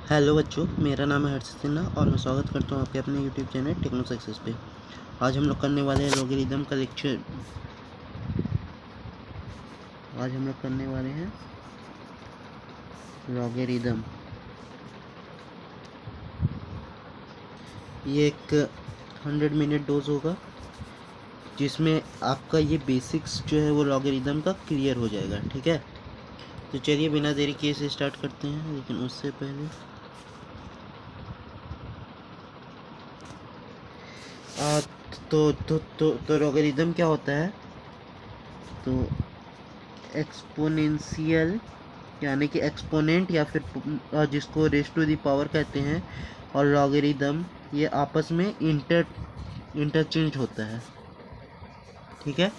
Hello बच्चों, मेरा नाम है हर्षित सिन्हा और मैं स्वागत करता हूँ आपके अपने यूट्यूब चैनल टेक्नो सक्सेस पे। आज हम लोग करने वाले हैं लॉगरिदम का लेक्चर। आज हम लोग करने वाले हैं लॉगरिदम। ये एक 100 मिनट डोज होगा जिसमें आपका ये बेसिक्स जो है वो लॉगरिदम का क्लियर हो जाएगा। ठीक है, तो चलिए बिना देरी किए इसे स्टार्ट करते हैं। लेकिन उससे पहले तो लॉगरिदम क्या होता है? तो एक्सपोनेंशियल यानी कि एक्सपोनेंट या फिर जिसको रेस टू दी पावर कहते हैं, और लॉगरिदम ये आपस में इंटरचेंज होता है। ठीक है,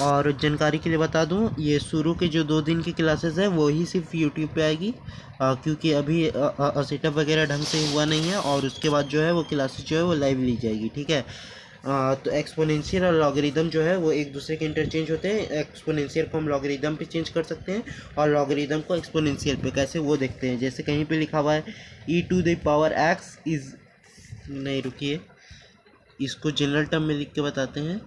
और जानकारी के लिए बता दूं, ये शुरू के जो 2 दिन की क्लासेस है वो ही सिर्फ यूट्यूब पे आएगी, क्योंकि अभी सेटअप वगैरह ढंग से हुआ नहीं है। और उसके बाद जो है वो क्लासेस जो है वो लाइव ली जाएगी। ठीक है, तो एक्सपोनेंशियल और लॉगरिदम जो है वो एक दूसरे के इंटरचेंज होते हैं। एक्सपोनेंशियल को हम लॉगरिदम पे चेंज कर सकते हैं और लॉगरिदम को एक्सपोनेंशियल पे कैसे वो देखते हैं। जैसे कहीं पे लिखा हुआ है e⁻x इज, नहीं रुकिए, इसको जनरल टर्म में लिख के बताते हैं।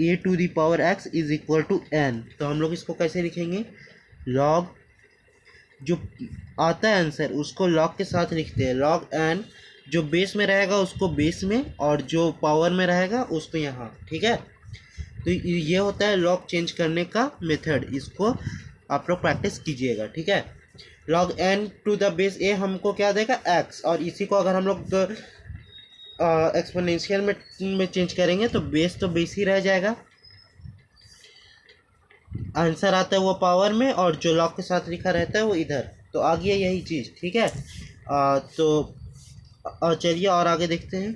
a⁻x is equal to n, तो हम लोग इसको कैसे लिखेंगे? लॉग जो आता है आंसर उसको लॉग के साथ लिखते हैं। लॉग n जो बेस में रहेगा उसको बेस में, और जो पावर में रहेगा उसको यहाँ। ठीक है, तो ये होता है लॉग चेंज करने का मेथड। इसको आप लोग प्रैक्टिस कीजिएगा। ठीक है, log n to the base a हमको क्या देगा? x, और इसी को अगर हम लोग एक्सपोनेंशियल में चेंज करेंगे तो बेस ही रह जाएगा। आंसर आता है वो पावर में, और जो लॉग के साथ लिखा रहता है वो इधर। तो आ गया यही चीज़। ठीक है, तो चलिए और आगे देखते हैं।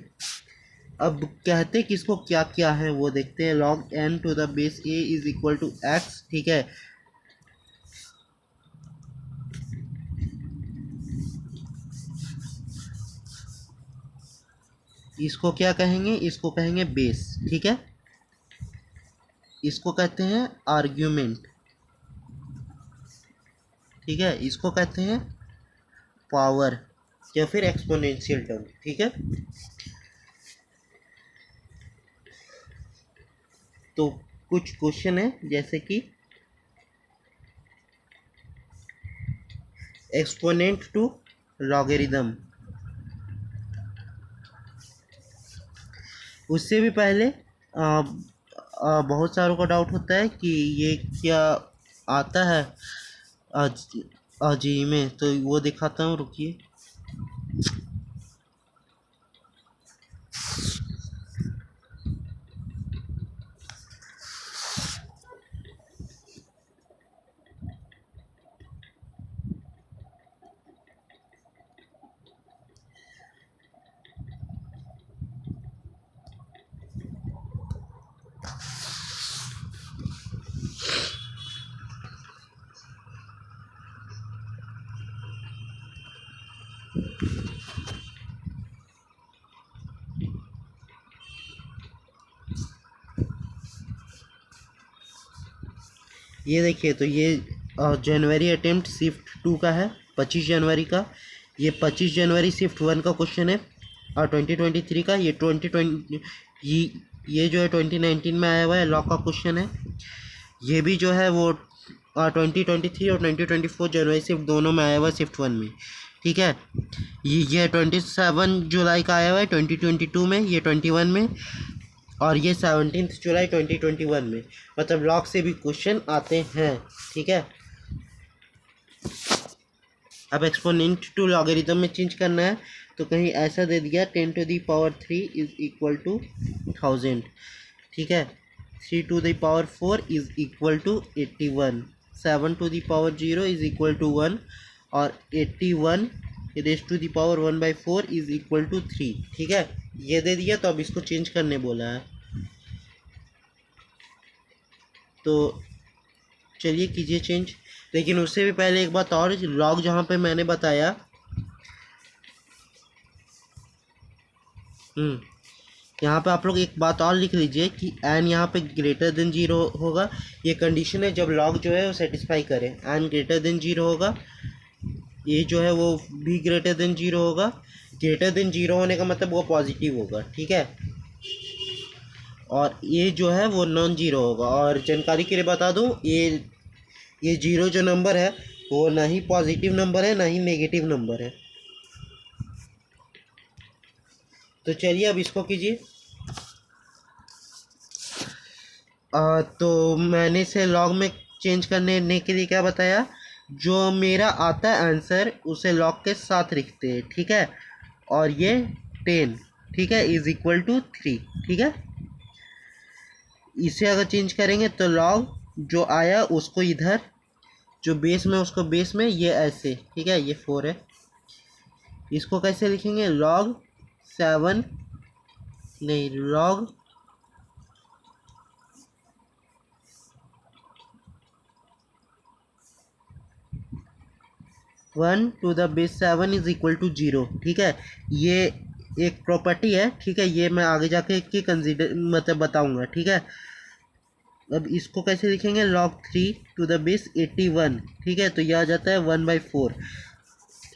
अब कहते हैं कि इसको क्या क्या है वो देखते हैं। Log n to the base a is equal to x। ठीक है, इसको क्या कहेंगे? इसको कहेंगे बेस। ठीक है, इसको कहते हैं आर्ग्यूमेंट। ठीक है, इसको कहते हैं पावर या फिर एक्सपोनेंशियल टर्म। ठीक है, तो कुछ क्वेश्चन है जैसे कि एक्सपोनेंट टू लॉगरिदम। उससे भी पहले बहुत सारों का डाउट होता है कि ये क्या आता है जी में, तो वो दिखाता हूँ, रुकिए। ये देखिए, तो ये जनवरी अटेम्प्ट शिफ्ट 2 का है, 25 जनवरी का। ये 25 जनवरी शिफ्ट 1 का क्वेश्चन है। और 2023 का ये 2020 ये जो है 2019 में आया हुआ है, लॉ का क्वेश्चन है। ये भी जो है वो 2023 और 2024 जनवरी शिफ्ट दोनों में आया हुआ है, शिफ्ट 1 में। ठीक है, ये 27 जुलाई का आया हुआ है 2022 में, ये 21 में, और ये 17 जुलाई 2021 में। मतलब लॉग से भी क्वेश्चन आते हैं। ठीक है, अब एक्सपोनेंट टू लॉगरिदम में चेंज करना है, तो कहीं ऐसा दे दिया 10⁻³ इज इक्वल टू 1000। ठीक है, 3⁴ is equal to 81, 7⁻0 is equal to 1, और 81 raise to the power 1/4 is equal to 3। ठीक है, ये दे दिया, तो अब इसको चेंज करने बोला है। तो चलिए कीजिए चेंज। लेकिन उससे भी पहले एक बात और, लॉग जहाँ पे मैंने बताया, यहाँ पे आप लोग एक बात और लिख लीजिए कि n यहाँ पे ग्रेटर देन 0 होगा। ये कंडीशन है जब लॉग जो है वो सेटिस्फाई करे। n ग्रेटर देन 0 होगा ये जो है वो भी ग्रेटर देन जीरो होगा। ग्रेटर देन जीरो होने का मतलब वो पॉजिटिव होगा, ठीक है। और ये जो है वो नॉन जीरो होगा। और जानकारी के लिए बता दूं, ये जीरो जो नंबर है वो ना ही पॉजिटिव नंबर है ना ही नेगेटिव नंबर है। तो चलिए अब इसको कीजिए। तो मैंने इसे लॉग में चेंज करने के लिए क्या बताया, जो मेरा आता है आंसर उसे लॉग के साथ लिखते हैं, ठीक है। और ये 10, ठीक है, इज इक्वल टू 3, ठीक है। इसे अगर चेंज करेंगे तो लॉग जो आया उसको इधर, जो बेस में उसको बेस में, ये ऐसे, ठीक है, ये 4 है। इसको कैसे लिखेंगे, लॉग 7 नहीं, log 1 to the base 7 is equal to 0, ठीक है। ये एक प्रॉपर्टी है, ठीक है, ये मैं आगे जाके की कंसीडर मतलब बताऊंगा, ठीक है। अब इसको कैसे लिखेंगे, log 3 टू द बेस 81, ठीक है। तो यह आ जाता है 1/4,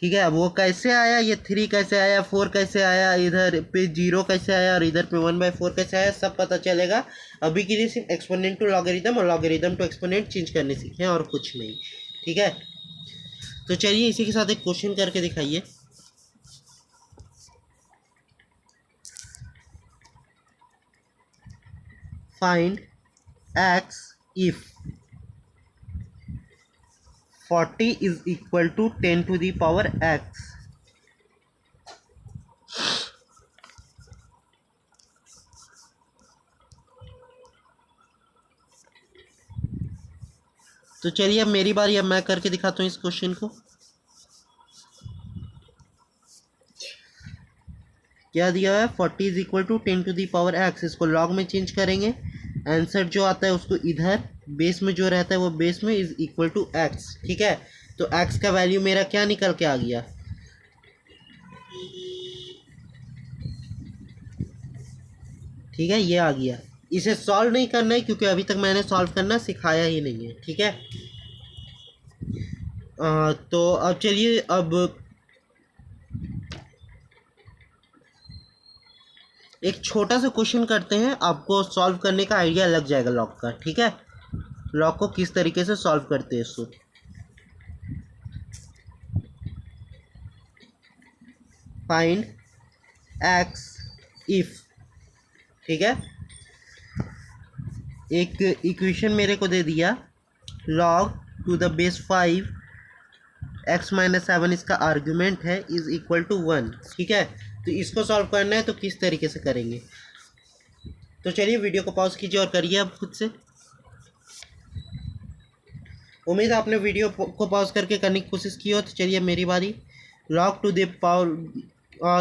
ठीक है। अब वो कैसे आया, ये 3 कैसे आया, 4 कैसे आया, इधर पे 0 कैसे आया और इधर पे 1/4 कैसे आया, सब पता चलेगा। अभी के लिए सिर्फ एक्सपोनेंट टू लॉगरिथम और लॉगरिथम टू एक्सपोनेंट चेंज करने सीखे और कुछ नहीं, ठीक है। तो चलिए इसी के साथ एक क्वेश्चन करके दिखाइए। Find x if 40 is equal to 10 to the power x। तो चलिए अब मेरी बारी, अब मैं करके दिखाता हूँ इस क्वेश्चन को। क्या दिया है, 40 is equal to 10 to the power x. इसको लॉग में चेंज करेंगे, आंसर जो आता है उसको इधर बेस में जो रहता है वो बेस में इज इक्वल टू एक्स, ठीक है। तो एक्स का वैल्यू मेरा क्या निकल के आ गया, ठीक है, ये आ गया। इसे सॉल्व नहीं करना है क्योंकि अभी तक मैंने सॉल्व करना सिखाया ही नहीं है, ठीक है। तो अब चलिए अब एक छोटा सा क्वेश्चन करते हैं, आपको सॉल्व करने का आइडिया लग जाएगा लॉग का, ठीक है। लॉग को किस तरीके से सॉल्व करते हैं इसको। फाइंड एक्स इफ, ठीक है। एक इक्वेशन मेरे को दे दिया, log to the base 5 x-7 इसका आर्गुमेंट है इज इक्वल टू 1, ठीक है। तो इसको सॉल्व करना है तो किस तरीके से करेंगे। तो चलिए वीडियो को पॉज कीजिए और करिए अब खुद से। उम्मीद है आपने वीडियो को पॉज करके करने की कोशिश की हो। तो चलिए मेरी बारी। Log to the power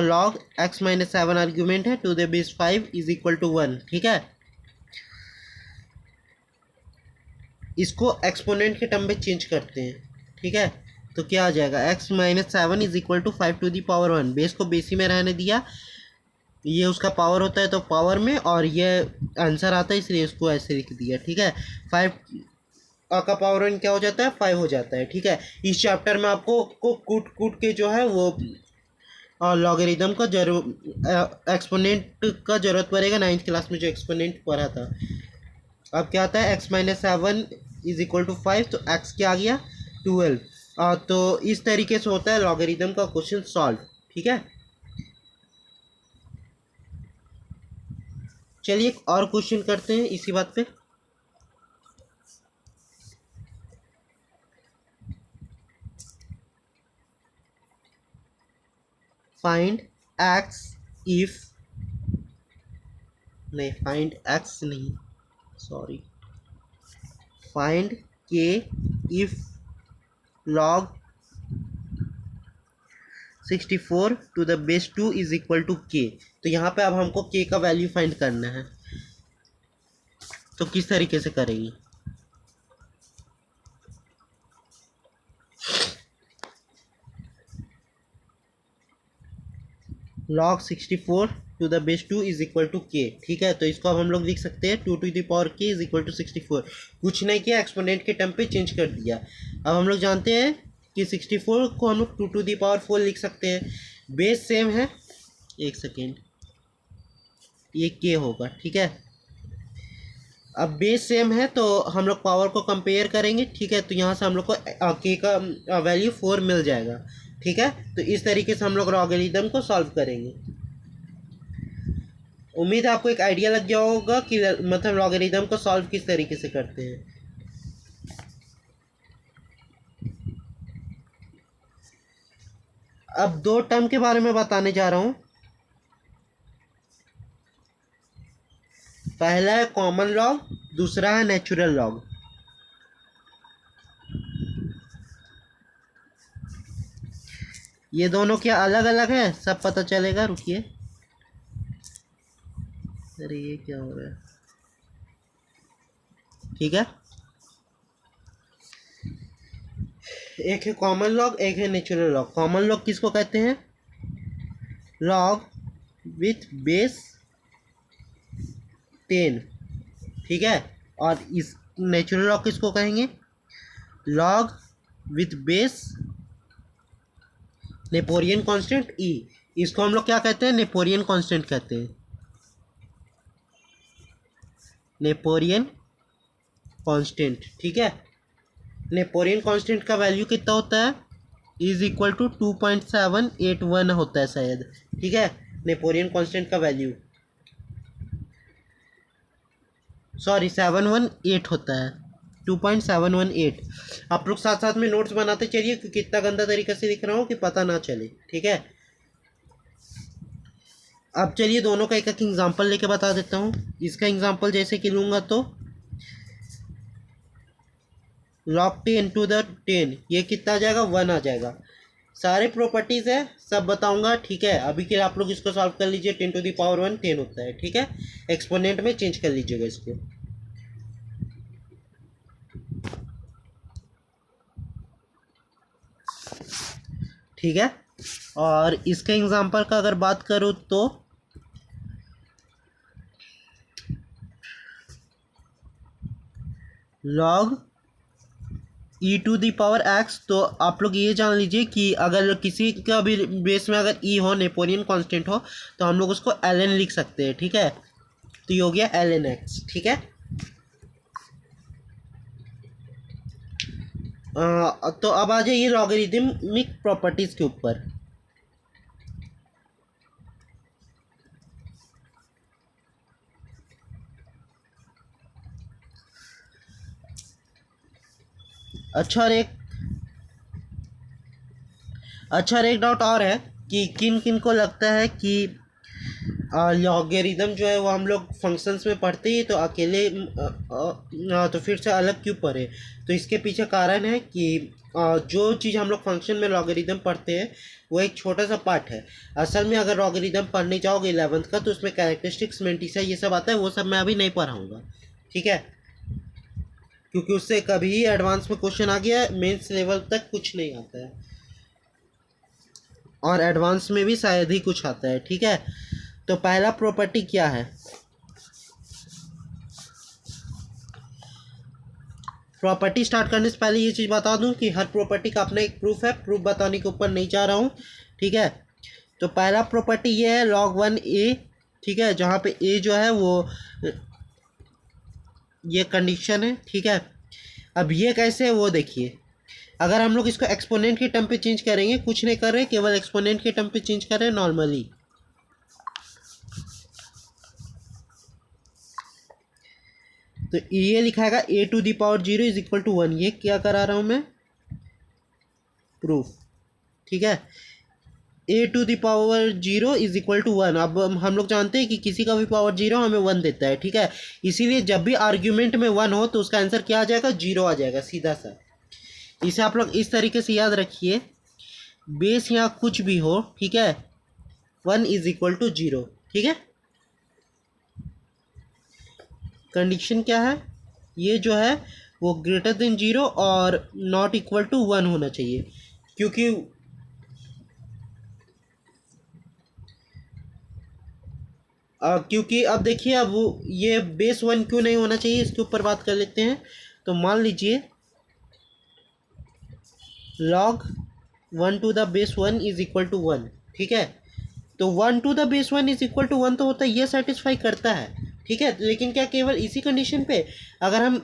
log x-7 argument है to the base 5 is equal to 1, ठीक है। इसको एक्सपोनेंट के टर्म में चेंज करते हैं, ठीक है। तो क्या आ जाएगा, x-7 is equal to 5 to the power 1। Base को बेस ही में रहने दिया, ये उसका पावर होता है तो पावर में, और ये आंसर आता है इसलिए इसको ऐसे लिख दिया, ठीक है। 5 का पावर 1 क्या हो जाता है, 5 हो जाता है, ठीक है। इस चैप्टर में आपको कूट के जो है वो लॉगरिथम का एक्सपोनेंट का जरूरत पड़ेगा। 9th क्लास में जो एक्सपोनेंट पढ़ा था। अब क्या आता है, x-7 इज इक्वल टू 5, तो x क्या आ गया, 12। तो इस तरीके से होता है लॉगरिथम का क्वेश्चन सॉल्व, ठीक है। चलिए एक और क्वेश्चन करते हैं इसी बात पे। फाइंड x इफ, नहीं फाइंड x नहीं, sorry, find k if log 64 to the base 2 is equal to k। तो यहाँ पे अब हमको k का वैल्यू फाइंड करना है, तो किस तरीके से करेंगे। log 64 to the base 2 is equal to k, ठीक है। तो इसको अब हम लोग लिख सकते हैं 2 to the power k is equal to 64। कुछ नहीं किया, एक्सपोनेंट के टर्म पे चेंज कर दिया। अब हम लोग जानते हैं कि 64 को हम लोग 2 to the power 4 लिख सकते हैं। बेस सेम है, एक सेकेंड, ये के होगा, ठीक है। अब बेस सेम है तो हम लोग पावर को कंपेयर करेंगे, ठीक है। तो यहाँ से हम लोग को के का वैल्यू 4 मिल जाएगा, ठीक है। तो इस तरीके से हम लोग लॉगरिदम को सॉल्व करेंगे। उम्मीद है आपको एक आइडिया लग गया होगा कि मतलब लॉगरिदम को सॉल्व किस तरीके से करते हैं। अब दो टर्म के बारे में बताने जा रहा हूँ। पहला है कॉमन लॉग, दूसरा है नेचुरल लॉग। ये दोनों क्या अलग अलग है, सब पता चलेगा, रुकिए। अरे ये क्या हो रहा है, ठीक है। एक है कॉमन लॉग, एक है नेचुरल लॉग। कॉमन लॉग किसको कहते हैं? लॉग विथ बेस 10, ठीक है। और इस नेचुरल लॉग किसको कहेंगे? लॉग विथ बेस नेपोरियन कांस्टेंट ई। इसको हम लोग क्या कहते हैं? नेपोरियन कांस्टेंट कहते हैं। नेपोरियन कांस्टेंट, ठीक है। नेपोरियन कांस्टेंट का वैल्यू कितना होता है? इज इक्वल टू 2.781 होता है शायद, ठीक है। नेपोरियन कांस्टेंट का वैल्यू, सॉरी 718 होता है, 2.718। आप लोग साथ साथ में नोट्स बनाते चलिए, क्योंकि इतना गंदा तरीके से लिख रहा हूँ कि पता ना चले, ठीक है। अब चलिए दोनों का एक एक एग्जाम्पल लेके बता देता हूँ। इसका एग्जाम्पल जैसे कि लूँगा तो log 10 to the 10, ये कितना आ जाएगा? 1 आ जाएगा। सारे प्रॉपर्टीज़ है, सब बताऊंगा, ठीक है। अभी के लिए आप लोग इसको सॉल्व कर लीजिए। 10 to the power 1 10 होता है, ठीक है। एक्सपोनेंट में चेंज कर लीजिएगा इसको। ठीक है। और इसके एग्जाम्पल का अगर बात करूँ तो log e to the power x, तो आप लोग ये जान लीजिए कि अगर किसी का भी बेस में अगर e हो, नेपोरियन कांस्टेंट हो, तो हम लोग उसको ln लिख सकते हैं, ठीक है। तो ये हो गया ln x, ठीक है। तो अब आ जाइए लॉगरिदमिक प्रॉपर्टीज के ऊपर। अच्छा, और एक डाउट और है कि किन किन को लगता है कि लॉगरिदम जो है वो हम लोग फंक्शंस में पढ़ते ही तो अकेले तो फिर से अलग क्यों पढ़े? तो इसके पीछे कारण है कि जो चीज़ हम लोग फंक्शन में लॉगरिदम पढ़ते हैं वो एक छोटा सा पार्ट है। असल में अगर लॉगरिदम पढ़ने जाओगे 11th का, तो उसमें कैरेक्टरिस्टिक्स, मेंटिसा, ये सब आता है। वो सब मैं अभी नहीं पढ़ाऊँगा, ठीक है, क्योंकि उससे कभी एडवांस में क्वेश्चन आ गया, मेंस लेवल तक कुछ नहीं आता है, और एडवांस में भी शायद ही कुछ आता है, ठीक है। तो पहला प्रॉपर्टी क्या है? प्रॉपर्टी स्टार्ट करने से पहले ये चीज़ बता दूं कि हर प्रॉपर्टी का अपना एक प्रूफ है। प्रूफ बताने के ऊपर नहीं जा रहा हूँ, ठीक है। तो पहला प्रॉपर्टी ये है log 1 a, ठीक है, जहाँ पे a जो है वो ये कंडीशन है, ठीक है। अब ये कैसे है वो देखिए। अगर हम लोग इसको एक्सपोनेंट के टर्म पे चेंज करेंगे, कुछ नहीं कर रहे, केवल एक्सपोनेंट के टर्म पे चेंज कर रहे हैं नॉर्मली, तो ये लिखाएगा a to the power 0 is equal to 1। ये क्या करा रहा हूँ मैं? प्रूफ, ठीक है। a to the power 0 is equal to 1। अब हम लोग जानते हैं कि किसी का भी पावर 0 हमें 1 देता है, ठीक है। इसीलिए जब भी आर्ग्यूमेंट में 1 हो तो उसका आंसर क्या आ जाएगा? 0 आ जाएगा, सीधा सा। इसे आप लोग इस तरीके से याद रखिए, बेस यहाँ कुछ भी हो, ठीक है, 1 इज इक्वल टू 0, ठीक है। कंडीशन क्या है? ये जो है वो ग्रेटर देन 0 और नॉट इक्वल टू 1 होना चाहिए, क्योंकि अब देखिए, अब वो ये बेस 1 क्यों नहीं होना चाहिए, इसके ऊपर बात कर लेते हैं। तो मान लीजिए log 1 to the base 1 is equal to 1, ठीक है। तो 1 to the base 1 is equal to 1 तो होता है, ये सेटिस्फाई करता है, ठीक है। लेकिन क्या केवल इसी कंडीशन पे? अगर हम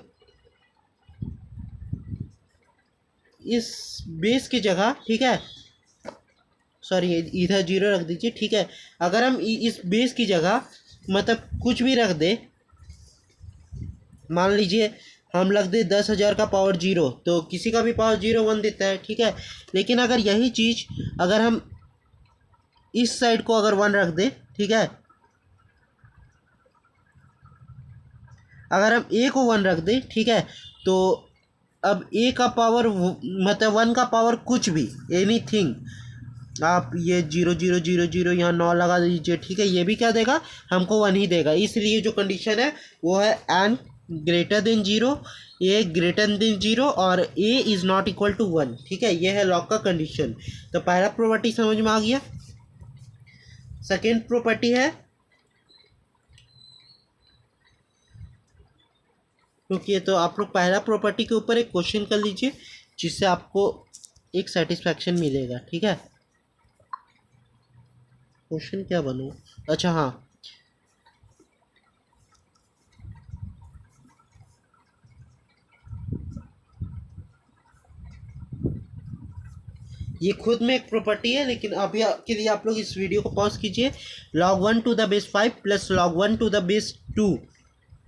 इस बेस की जगह, ठीक है, सॉरी इधर जीरो रख दीजिए, ठीक है। अगर हम इस बेस की जगह मतलब कुछ भी रख दे, मान लीजिए हम रख दे 10,000 का पावर जीरो, तो किसी का भी पावर जीरो 1 देता है, ठीक है। लेकिन अगर यही चीज़ अगर हम इस साइड को अगर 1 रख दे, ठीक है, अगर हम ए को 1 रख दे, ठीक है, तो अब ए का पावर मतलब 1 का पावर कुछ भी, एनीथिंग, आप ये 0 0 0 0 यहाँ 9 लगा दीजिए, ठीक है, ये भी क्या देगा? हमको 1 ही देगा। इसलिए जो कंडीशन है वो है n greater than zero, a greater than zero और a is not equal to 1, ठीक है। ये है लॉग का कंडीशन। तो पहला प्रॉपर्टी समझ में आ गया। सेकेंड प्रॉपर्टी है, क्योंकि तो आप लोग पहला प्रॉपर्टी के ऊपर एक क्वेश्चन कर लीजिए, जिससे आपको एक सेटिस्फैक्शन मिलेगा, ठीक है। क्वेश्चन क्या बनूँ? अच्छा हाँ, ये खुद में एक प्रॉपर्टी है, लेकिन अभी के लिए आप लोग इस वीडियो को पॉज कीजिए। log 1 to the base 5 plus log 1 to the base 2,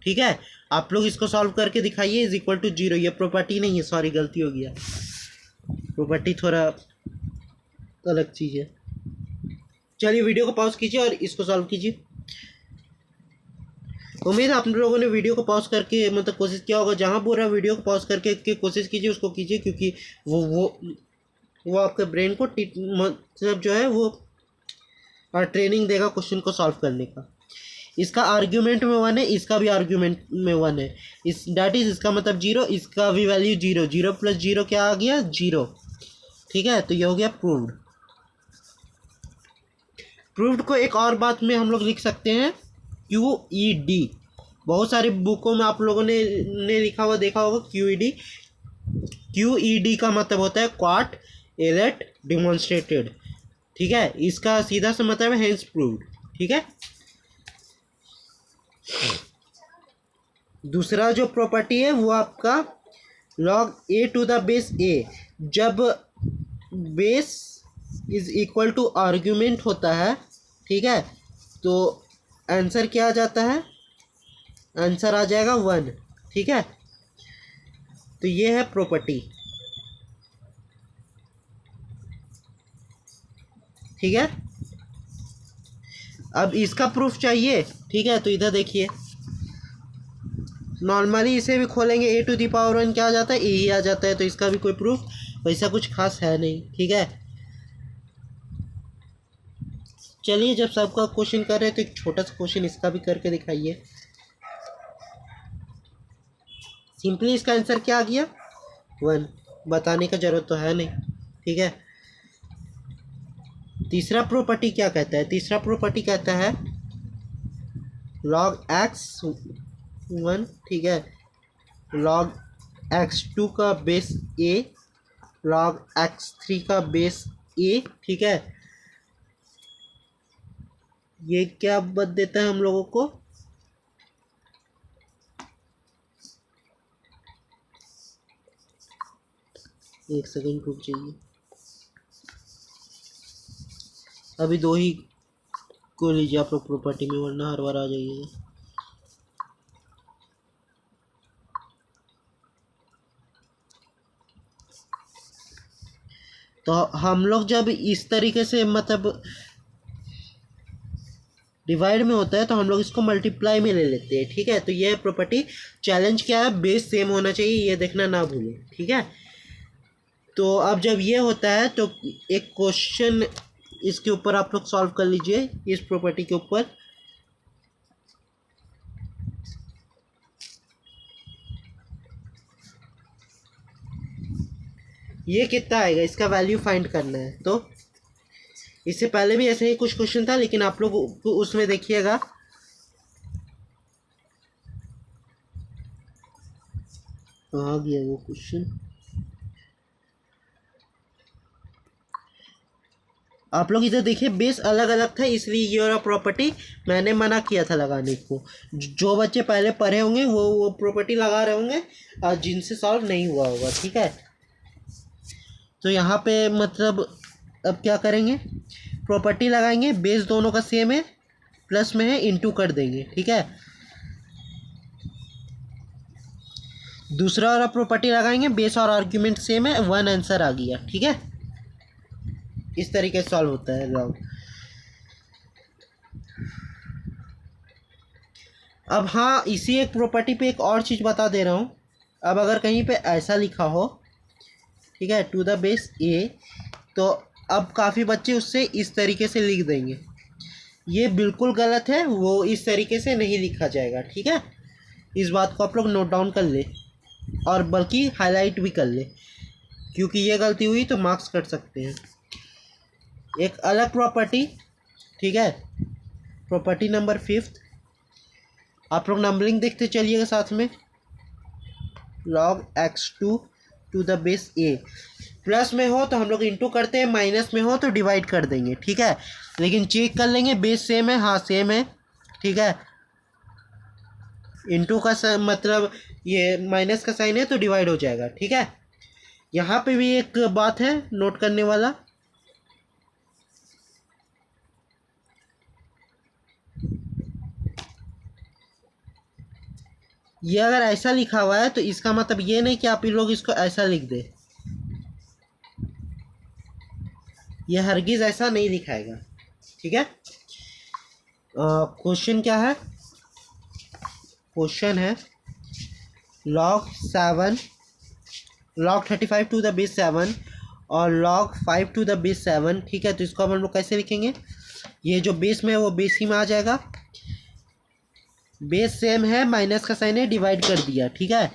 ठीक है। आप लोग इसको सॉल्व करके दिखाइए, इज इक्वल टू जीरो। ये प्रॉपर्टी नहीं है, सॉरी गलती हो गया, प्रॉपर्टी थोड़ा अलग चीज़ है। चलिए वीडियो को पॉज कीजिए और इसको सॉल्व कीजिए। उम्मीद है आप लोगों ने वीडियो को पॉज करके मतलब कोशिश किया होगा। जहाँ बोल रहा है वीडियो को पॉज करके कोशिश कीजिए, उसको कीजिए, क्योंकि वो आपके ब्रेन को मतलब जो है वो ट्रेनिंग देगा क्वेश्चन को सॉल्व करने का। इसका आर्ग्यूमेंट में 1 है, इसका भी आर्ग्यूमेंट में 1 है, इस डैट इज इसका मतलब जीरो, इसका भी value zero. Zero plus zero क्या आ गया? जीरो, ठीक है। तो ये हो गया प्रूव्ड। प्रूव्ड को एक और बात में हम लोग लिख सकते हैं QED। बहुत सारी बुकों में आप लोगों ने लिखा हुआ देखा होगा QED। QED का मतलब होता है क्वाट एलेट डिमॉन्स्ट्रेटेड, ठीक है। इसका सीधा सा मतलब है हेंस प्रूव्ड, ठीक है। दूसरा जो प्रॉपर्टी है वो आपका log a to the base a, जब base is equal to argument होता है, ठीक है, तो आंसर क्या आ जाता है? आंसर आ जाएगा 1, ठीक है। तो ये है प्रॉपर्टी, ठीक है। अब इसका प्रूफ चाहिए, ठीक है, तो इधर देखिए, नॉर्मली इसे भी खोलेंगे a to the power 1 क्या आ जाता है? ए ही आ जाता है। तो इसका भी कोई प्रूफ वैसा कुछ खास है नहीं, ठीक है। चलिए जब सबका क्वेश्चन कर रहे हैं तो एक छोटा सा क्वेश्चन इसका भी करके दिखाइए। सिंपली इसका आंसर क्या आ गया? 1। बताने का जरूरत तो है नहीं, ठीक है। तीसरा प्रॉपर्टी क्या कहता है? तीसरा प्रॉपर्टी कहता है log x1, ठीक है, log x2 का बेस a, log x3 का बेस a, ठीक है। ये क्या बता देता है हम लोगों को? एक सेकंड रुक जाइए, अभी 2 ही को लीजिए आप लोग प्रॉपर्टी में, वरना हर बार आ जाइएगा। तो हम लोग जब इस तरीके से मतलब डिवाइड में होता है तो हम लोग इसको मल्टीप्लाई में ले लेते हैं, ठीक है। तो ये प्रॉपर्टी चैलेंज क्या है? बेस सेम होना चाहिए, ये देखना ना भूलें, ठीक है। तो अब जब ये होता है तो एक क्वेश्चन इसके ऊपर आप लोग सॉल्व कर लीजिए, इस प्रॉपर्टी के ऊपर। ये कितना आएगा इसका वैल्यू फाइंड करना है। तो इससे पहले भी ऐसे ही कुछ क्वेश्चन था, लेकिन आप लोग उसमें देखिएगा, आ गया वो क्वेश्चन। आप लोग इधर देखिए बेस अलग अलग था, इसलिए ये वाला प्रॉपर्टी मैंने मना किया था लगाने को। जो बच्चे पहले पढ़े होंगे वो प्रॉपर्टी लगा रहे होंगे और जिनसे सॉल्व नहीं हुआ होगा, ठीक है। तो यहाँ पे मतलब अब क्या करेंगे, प्रॉपर्टी लगाएंगे, बेस दोनों का सेम है, प्लस में है, इनटू कर देंगे, ठीक है। दूसरा वाला प्रॉपर्टी लगाएंगे, बेस और आर्ग्यूमेंट सेम है, 1 आंसर आ गया, ठीक है। इस तरीके से सॉल्व होता है लॉग। अब हाँ, इसी एक प्रॉपर्टी पे एक और चीज़ बता दे रहा हूँ। अब अगर कहीं पे ऐसा लिखा हो, ठीक है, टू द बेस ए, तो अब काफ़ी बच्चे उससे इस तरीके से लिख देंगे। ये बिल्कुल गलत है, वो इस तरीके से नहीं लिखा जाएगा, ठीक है। इस बात को आप लोग नोट डाउन कर ले और बल्कि हाईलाइट भी कर ले, क्योंकि ये गलती हुई तो मार्क्स कट सकते हैं। एक अलग प्रॉपर्टी, ठीक है, प्रॉपर्टी नंबर 5, आप लोग नंबरिंग देखते चलिएगा साथ में। log x2 to the base a, plus में हो तो हम लोग इंटू करते हैं, माइनस में हो तो डिवाइड कर देंगे, ठीक है। लेकिन चेक कर लेंगे बेस सेम है, हाँ सेम है, ठीक है। इंटू का मतलब ये माइनस का साइन है तो डिवाइड हो जाएगा, ठीक है। यहाँ पे भी एक बात है नोट करने वाला, ये अगर ऐसा लिखा हुआ है तो इसका मतलब ये नहीं कि आप लोग इसको ऐसा लिख दे, ये हरगिज ऐसा नहीं लिखाएगा, ठीक है। क्वेश्चन क्या है, क्वेश्चन है log 7, log 35 to the base 7 और log 5 टू द बेस 7, ठीक है। तो इसको अब हम लोग कैसे लिखेंगे, ये जो बेस में है वो बेस ही में आ जाएगा, बेस सेम है, माइनस का साइन है, डिवाइड कर दिया, ठीक है।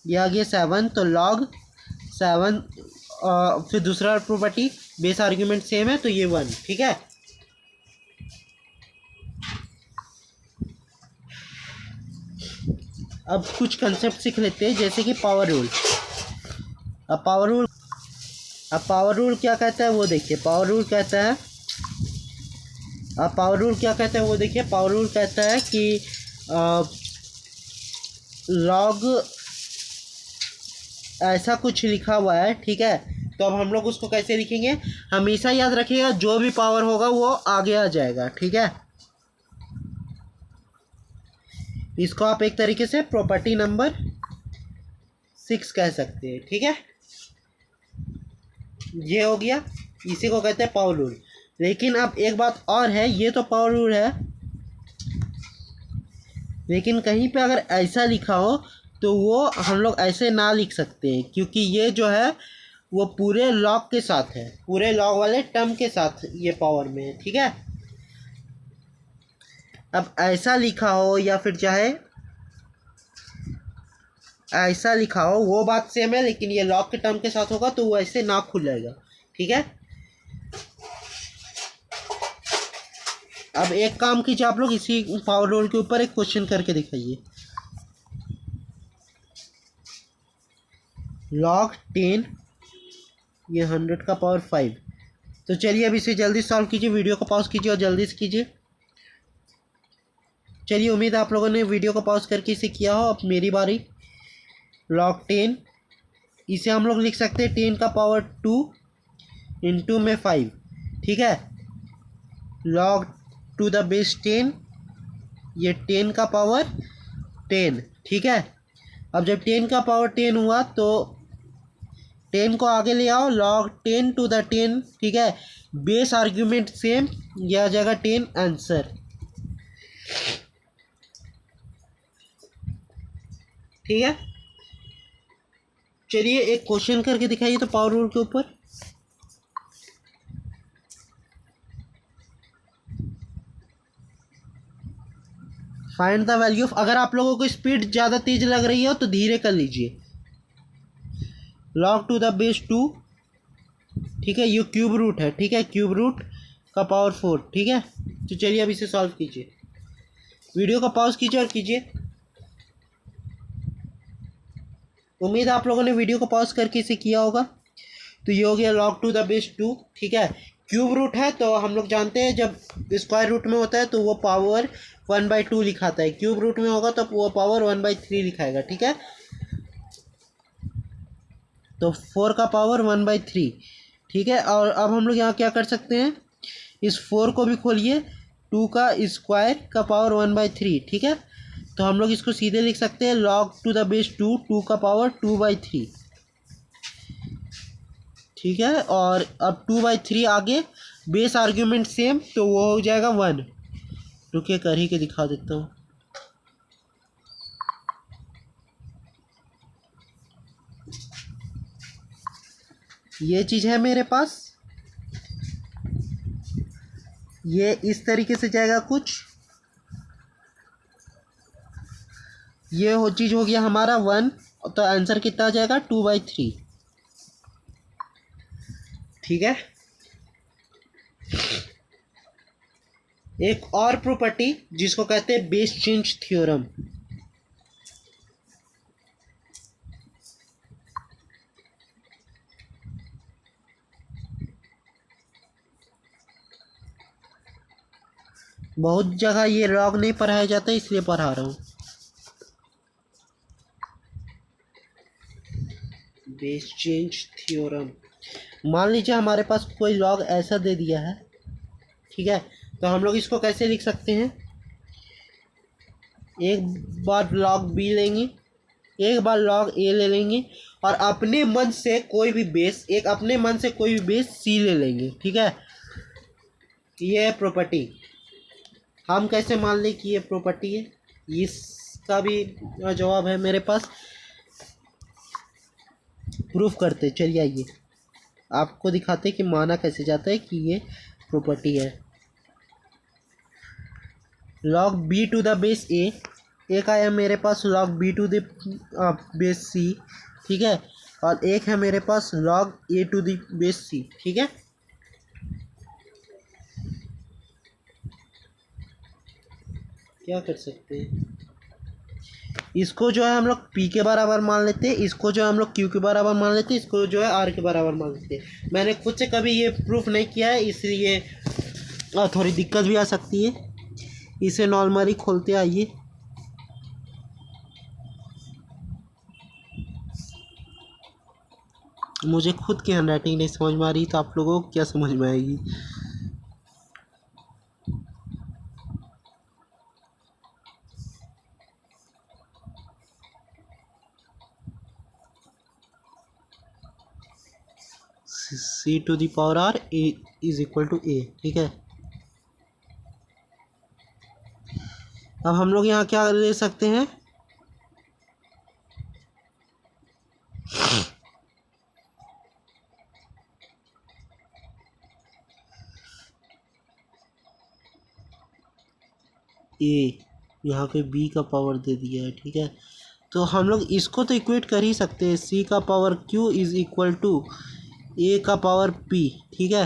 ये आ गया 7, तो log 7, फिर दूसरा प्रॉपर्टी बेस आर्ग्यूमेंट सेम है तो ये 1, ठीक है। अब कुछ कंसेप्ट सीख लेते हैं, जैसे कि पावर रूल। अब पावर रूल क्या कहता है वो देखिए। पावर रूल कहता है, अब पावर रूल क्या कहता है वो देखिए। पावर रूल कहता है कि लॉग ऐसा कुछ लिखा हुआ है, ठीक है। तो अब हम लोग उसको कैसे लिखेंगे, हमेशा याद रखिएगा जो भी पावर होगा वो आगे आ जाएगा, ठीक है। इसको आप एक तरीके से प्रॉपर्टी नंबर 6 कह सकते हैं, ठीक है। ये हो गया, इसी को कहते हैं पावर रूल। लेकिन अब एक बात और है, ये तो पावर रूल है, लेकिन कहीं पे अगर ऐसा लिखा हो तो वो हम लोग ऐसे ना लिख सकते हैं, क्योंकि ये जो है वो पूरे लॉग के साथ है, पूरे लॉग वाले टर्म के साथ ये पावर में है, ठीक है। अब ऐसा लिखा हो या फिर चाहे ऐसा लिखा हो वो बात सेम है, लेकिन ये लॉग के टर्म के साथ होगा तो वो ऐसे ना खुलेगा, ठीक है। अब एक काम कीजिए आप लोग, इसी पावर रूल के ऊपर एक क्वेश्चन करके दिखाइए। log 10, ये 100 का पावर 5। तो चलिए अब इसे जल्दी सॉल्व कीजिए, वीडियो को पॉज कीजिए और जल्दी से कीजिए। चलिए, उम्मीद है आप लोगों ने वीडियो को पॉज करके इसे किया हो। अब मेरी बारी। log 10, इसे हम लोग लिख सकते हैं 10 का पावर 2 इंटू में 5, ठीक है। log टू द बेस 10, ये 10 का पावर 10, ठीक है। अब जब 10 का पावर 10 हुआ तो 10 को आगे ले आओ, log 10 टू द 10, ठीक है। बेस आर्ग्यूमेंट सेम, यह आ जाएगा 10 आंसर, ठीक है। चलिए एक क्वेश्चन करके दिखाइए तो पावर रूल के ऊपर। फाइंड द वैल्यू ऑफ, अगर आप लोगों को स्पीड ज़्यादा तेज लग रही हो तो धीरे कर लीजिए। log टू द बेस 2, ठीक है, ये क्यूब रूट है, ठीक है, क्यूब रूट का पावर 4, ठीक है। तो चलिए अब इसे सॉल्व कीजिए, वीडियो को पॉज कीजिए और कीजिए। उम्मीद है आप लोगों ने वीडियो को पॉज करके इसे किया होगा। तो ये हो गया log टू द बेस 2, ठीक है। क्यूब रूट है तो हम लोग जानते हैं जब स्क्वायर रूट में होता है तो वो पावर 1/2 लिखाता है, क्यूब रूट में होगा तो वो पावर 1/3 लिखाएगा, ठीक है। तो 4 का पावर 1/3, ठीक है। और अब हम लोग यहाँ क्या कर सकते हैं, इस 4 को भी खोलिए, 2 का स्क्वायर का पावर 1/3, ठीक है। तो हम लोग इसको सीधे लिख सकते हैं log टू द बेस 2, 2 का पावर 2/3, ठीक है। और अब 2/3 आगे बेस आर्ग्यूमेंट सेम तो वो हो जाएगा 1। रुकिए कर ही के दिखा देता हूँ। ये चीज़ है मेरे पास, ये इस तरीके से जाएगा कुछ, ये हो चीज़ हो गया हमारा 1, तो आंसर कितना आ जाएगा 2/3, ठीक है। एक और प्रॉपर्टी जिसको कहते हैं बेस चेंज थ्योरम। बहुत जगह ये लॉग नहीं पढ़ाया जाता इसलिए पढ़ा रहा हूँ। बेस चेंज थ्योरम, मान लीजिए हमारे पास कोई लॉग ऐसा दे दिया है, ठीक है। तो हम लोग इसको कैसे लिख सकते हैं, एक बार लॉग बी लेंगे, एक बार लॉग ए ले लेंगे, और अपने मन से कोई भी बेस, एक अपने मन से कोई भी बेस सी ले लेंगे, ठीक है। ये है प्रॉपर्टी। हम कैसे मान लें कि ये प्रॉपर्टी है, इसका भी जवाब है मेरे पास, प्रूफ करते। चलिए आइए आपको दिखाते कि माना कैसे जाता है कि ये प्रॉपर्टी है। log b to the base a, एक आया मेरे पास log b to the base c, ठीक है। और एक है मेरे पास log a to the base c, ठीक है। क्या कर सकते हैं, इसको जो है हम लोग p के बराबर मान लेते हैं, इसको जो है हम लोग q के बराबर मान लेते हैं, इसको जो है r के बराबर मान लेते हैं। मैंने खुद से कभी ये प्रूफ नहीं किया है इसलिए थोड़ी दिक्कत भी आ सकती है। इसे नॉर्मली खोलते आइए, मुझे खुद की हैंडराइटिंग नहीं समझ में आ रही तो आप लोगों को क्या समझ में आएगी। c to the power r a is equal to a, ठीक है। अब हम लोग यहाँ क्या ले सकते हैं, ए, यहाँ पे b का पावर दे दिया है, ठीक है। तो हम लोग इसको तो इक्वेट कर ही सकते हैं, c का power q is equal to a का पावर p, ठीक है।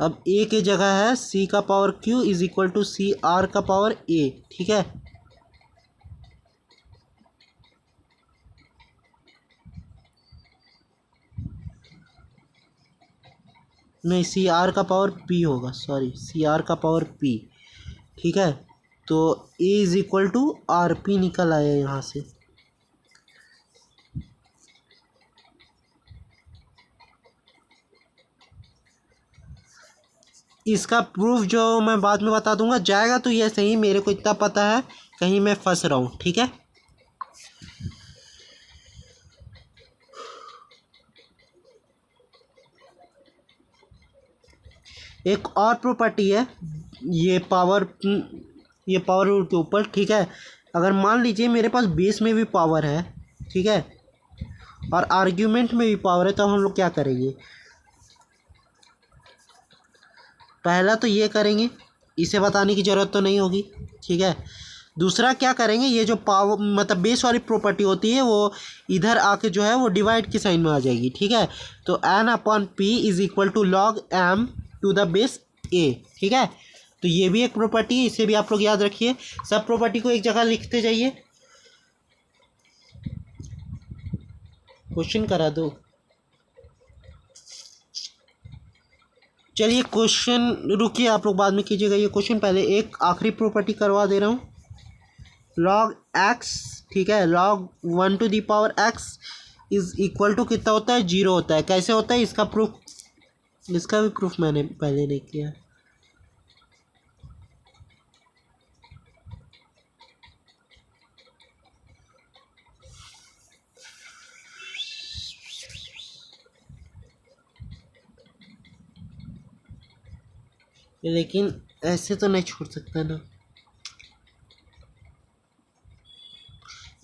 अब a की जगह है c का power q is equal to C r का पावर a, ठीक है। नहीं, सी आर का पावर p होगा, सॉरी, सी आर का पावर p, ठीक है। तो a is equal to R P निकल आया यहाँ से। इसका प्रूफ जो मैं बाद में बता दूंगा, जाएगा तो ये सही, मेरे को इतना पता है कहीं मैं फंस रहा हूँ, ठीक है। एक और प्रॉपर्टी है, ये पावर रूट के ऊपर, ठीक है। अगर मान लीजिए मेरे पास बेस में भी पावर है, ठीक है, और आर्ग्यूमेंट में भी पावर है, तो हम लोग क्या करेंगे, पहला तो ये करेंगे, इसे बताने की ज़रूरत तो नहीं होगी, ठीक है। दूसरा क्या करेंगे, ये जो पावर मतलब बेस वाली प्रॉपर्टी होती है वो इधर आके जो है वो डिवाइड की साइन में आ जाएगी, ठीक है। तो n upon P is equal to log m to the base a, ठीक है। तो ये भी एक प्रॉपर्टी है, इसे भी आप लोग याद रखिए। सब प्रॉपर्टी को एक जगह लिखते जाइए। क्वेश्चन करा दो। चलिए क्वेश्चन रुकिए, आप लोग बाद में कीजिएगा ये क्वेश्चन, पहले एक आखिरी प्रॉपर्टी करवा दे रहा हूँ। लॉग एक्स, ठीक है, log 1 to the power x is equal to कितना होता है, 0 होता है। कैसे होता है इसका प्रूफ, इसका भी प्रूफ मैंने पहले नहीं किया। लेकिन ऐसे तो नहीं छोड़ सकता ना।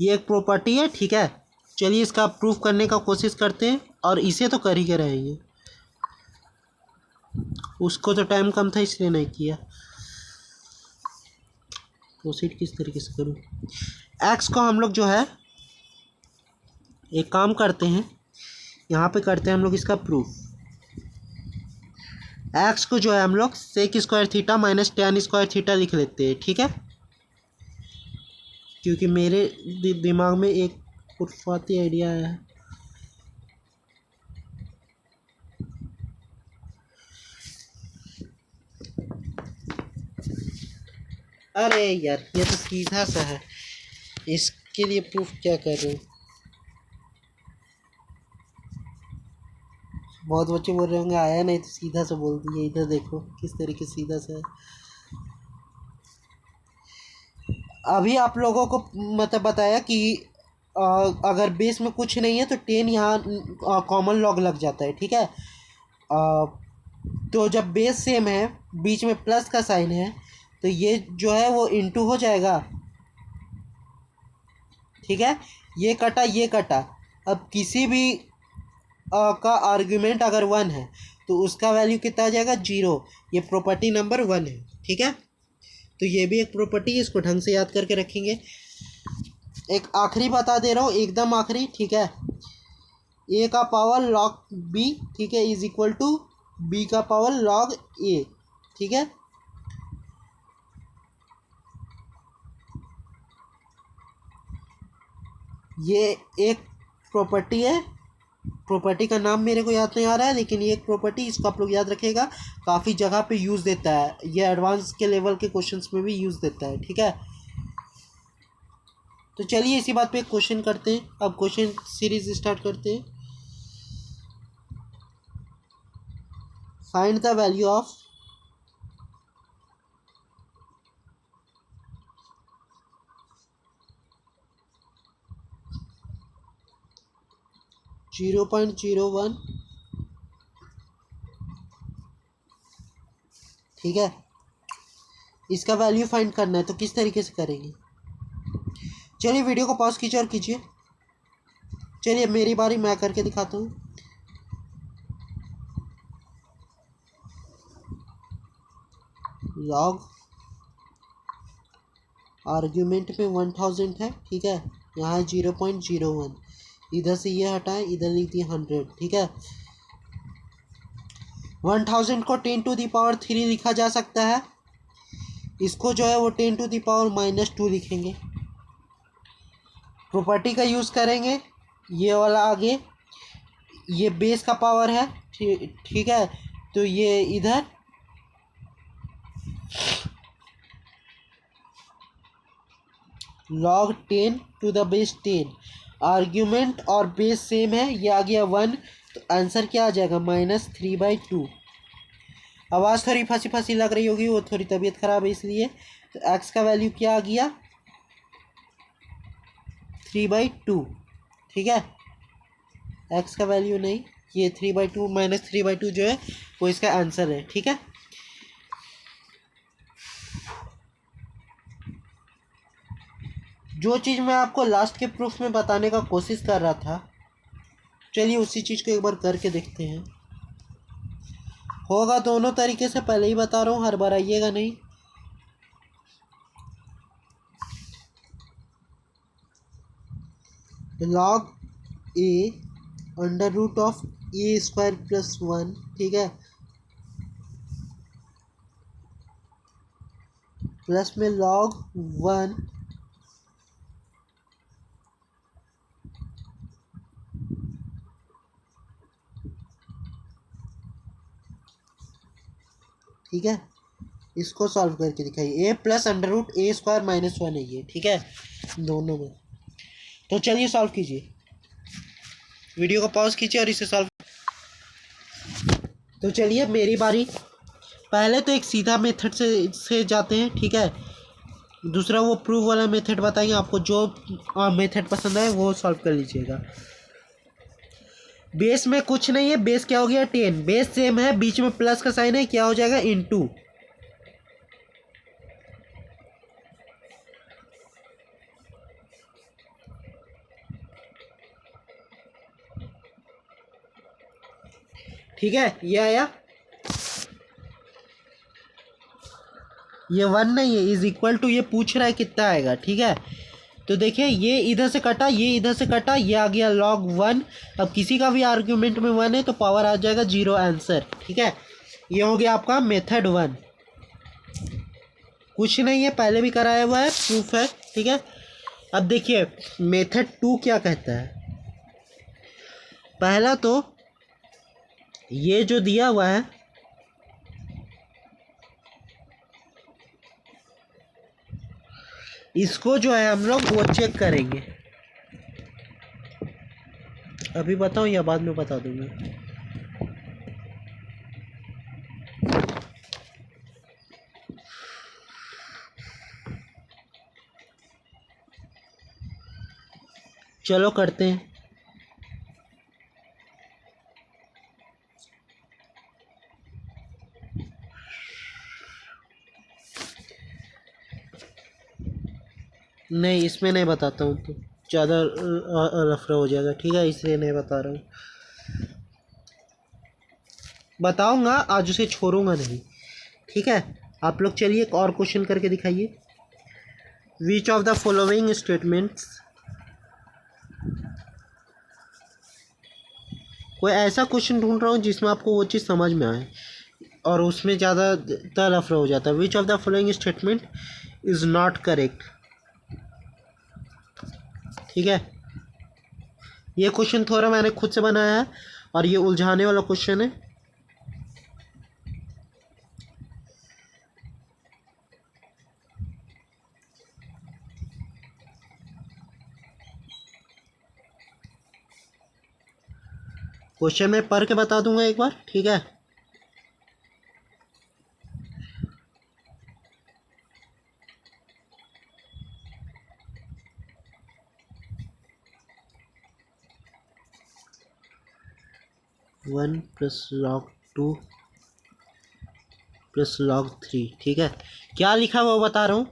ये एक प्रॉपर्टी है, ठीक है। चलिए इसका प्रूफ करने का कोशिश करते हैं, और इसे तो कर ही के रहेंगे। उसको तो टाइम कम था इसलिए नहीं किया। प्रोसीड किस तरीके से करूँ। एक्स को हम लोग जो है एक काम करते हैं, यहाँ पे करते हैं हम लोग इसका प्रूफ। एक्स को जो है हम लोग sec square theta minus tan square theta लिख लेते हैं, ठीक है। क्योंकि मेरे दिमाग में एक खुरफाती आइडिया है। अरे यार ये तो सीधा सा है, इसके लिए प्रूफ क्या कर रहे हो। बहुत बच्चे बोल रहे होंगे आया नहीं तो सीधा सा बोल दिए। इधर देखो किस तरीके सीधा सा है। अभी आप लोगों को मतलब बताया कि अगर बेस में कुछ नहीं है तो 10 यहाँ कॉमन लॉग लग जाता है, ठीक है। तो जब बेस सेम है, बीच में प्लस का साइन है, तो ये जो है वो इनटू हो जाएगा, ठीक है। ये कटा ये कटा। अब किसी भी का आर्ग्यूमेंट अगर 1 है तो उसका वैल्यू कितना आ जाएगा, 0। ये प्रॉपर्टी नंबर 1 है, ठीक है। तो ये भी एक प्रॉपर्टी है, इसको ढंग से याद करके रखेंगे। एक आखिरी बता दे रहा हूँ, एकदम आखिरी, ठीक है। ए का पावर लॉग बी, ठीक है, इज इक्वल टू बी का पावर लॉग ए, ठीक है। ये एक प्रॉपर्टी है, प्रॉपर्टी का नाम मेरे को याद नहीं आ रहा है, लेकिन ये एक प्रॉपर्टी, इसको आप लोग याद रखिएगा। काफ़ी जगह पे यूज़ देता है ये, एडवांस के लेवल के क्वेश्चंस में भी यूज़ देता है, ठीक है। तो चलिए इसी बात पे एक क्वेश्चन करते हैं। अब क्वेश्चन सीरीज स्टार्ट करते हैं। फाइंड द वैल्यू ऑफ (0.01), ठीक है। इसका वैल्यू फाइंड करना है, तो किस तरीके से करेंगे। चलिए वीडियो को पॉज कीजिए और कीजिए। चलिए मेरी बारी, मैं करके दिखाता हूँ। लॉग आर्ग्यूमेंट में 1000 है, ठीक है। यहाँ 0.01, इधर से ये हटाएं, इधर लिख दिए 100, ठीक है। 1000 को 10⁻³ लिखा जा सकता है। इसको जो है वो 10⁻⁻² लिखेंगे। प्रॉपर्टी का यूज़ करेंगे, ये वाला आगे, ये बेस का पावर है, ठीक है। तो ये इधर log 10 to the base 10, argument और बेस सेम है, ये आ गया 1, तो आंसर क्या आ जाएगा, -3/2। आवाज़ थोड़ी फंसी फंसी लग रही होगी, वो थोड़ी तबीयत ख़राब है इसलिए। तो x का वैल्यू क्या आ गया, 3/2, ठीक है। x का वैल्यू नहीं, ये 3/2 -3/2 जो है वो इसका आंसर है, ठीक है। जो चीज़ मैं आपको लास्ट के प्रूफ में बताने का कोशिश कर रहा था, चलिए उसी चीज़ को एक बार करके देखते हैं। होगा दोनों तरीके से, पहले ही बता रहा हूँ, हर बार आइएगा नहीं। log a √(a² + 1), ठीक है, प्लस में log 1 ठीक है, इसको सॉल्व करके दिखाइए। ए प्लस अंडर रूट ए स्क्वायर माइनस वन है ये, ठीक है, दोनों में। तो चलिए सॉल्व कीजिए, वीडियो को पॉज कीजिए और इसे सॉल्व। तो चलिए मेरी बारी। पहले तो एक सीधा मेथड से जाते हैं, ठीक है, दूसरा वो प्रूफ वाला मेथड बताएंगे। आपको जो मेथड पसंद आए वो सॉल्व कर लीजिएगा। बेस में कुछ नहीं है, बेस क्या हो गया 10, बेस सेम है, बीच में प्लस का साइन है, क्या हो जाएगा इनटू। ठीक है, ये आया, ये 1 नहीं है, इज इक्वल टू, ये पूछ रहा है कितना आएगा, ठीक है। तो देखिए ये इधर से कटा, ये इधर से कटा, ये आ गया log 1। अब किसी का भी आर्ग्यूमेंट में 1 है तो पावर आ जाएगा 0 आंसर, ठीक है। ये हो गया आपका मेथड 1। कुछ नहीं है, पहले भी कराया हुआ है, प्रूफ है, ठीक है। अब देखिए मेथड 2 क्या कहता है। पहला तो ये जो दिया हुआ है, इसको जो है हम लोग वो चेक करेंगे। अभी बताऊं या बाद में बता दूंगा? चलो करते हैं। नहीं, इसमें नहीं बताता हूँ, तो ज़्यादा रफरा हो जाएगा, ठीक है, इसलिए नहीं बता रहा हूँ। बताऊँगा, आज उसे छोड़ूंगा नहीं, ठीक है। आप लोग चलिए एक और क्वेश्चन करके दिखाइए। विच ऑफ द फॉलोइंग स्टेटमेंट्स, कोई ऐसा क्वेश्चन ढूंढ रहा हूँ जिसमें आपको वो चीज़ समझ में आए और उसमें ज़्यादा रफरा हो जाता है। Which of the following statement is not correct, ठीक है। ये क्वेश्चन थोड़ा मैंने खुद से बनाया है और ये उलझाने वाला क्वेश्चन है। क्वेश्चन मैं पढ़ के बता दूंगा एक बार, ठीक है। One plus log 2 plus log 3, ठीक है। क्या लिखा हुआ बता रहा हूँ,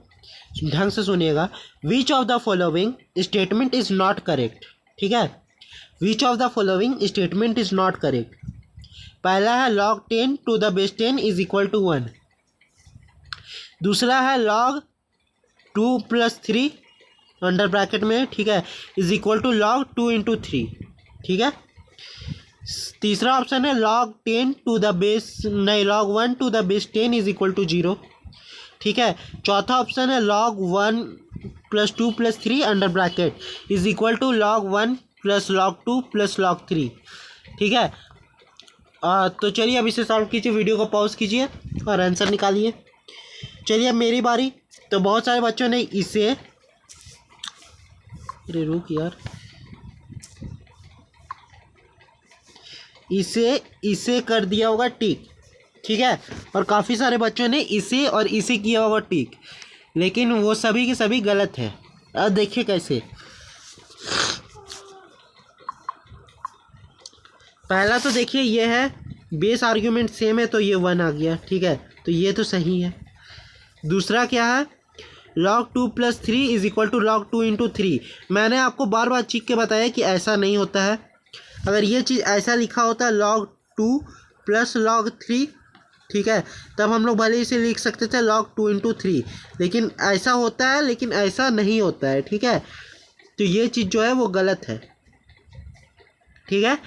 ढंग से सुनिएगा। Which of the following statement is not correct, ठीक है। Which of the following statement is not correct. पहला है log 10 to the base 10 is equal to 1। दूसरा है log 2 प्लस 3 अंडर ब्रैकेट में, ठीक है, is equal to log 2 into 3, ठीक है। तीसरा ऑप्शन है log 10 टू द बेस, नहीं, log 1 to the base 10 is equal to 0, ठीक है। चौथा ऑप्शन है log 1 plus 2 plus 3 under bracket is equal to log 1 plus log 2 plus log 3, ठीक है। तो चलिए अब इसे सॉल्व कीजिए, वीडियो को पॉज कीजिए और आंसर निकालिए। चलिए अब मेरी बारी। तो बहुत सारे बच्चों ने इसे, अरे रुक यार, इसे कर दिया होगा टिक, ठीक है। और काफ़ी सारे बच्चों ने इसे और इसे किया होगा टिक, लेकिन वो सभी के सभी गलत है। अब देखिए कैसे। पहला तो देखिए ये है, बेस आर्ग्यूमेंट सेम है तो ये 1 आ गया, ठीक है, तो ये तो सही है। दूसरा क्या है, log 2 plus 3 is equal to log 2 into 3। मैंने आपको बार बार चीख के बताया कि ऐसा नहीं होता है। अगर ये चीज़ ऐसा लिखा होता है log 2 प्लस log 3, ठीक है, तब हम लोग भले इसे लिख सकते थे log 2 इंटू 3, लेकिन ऐसा होता है, लेकिन ऐसा नहीं होता है, ठीक है। तो ये चीज़ जो है वो गलत है, ठीक है।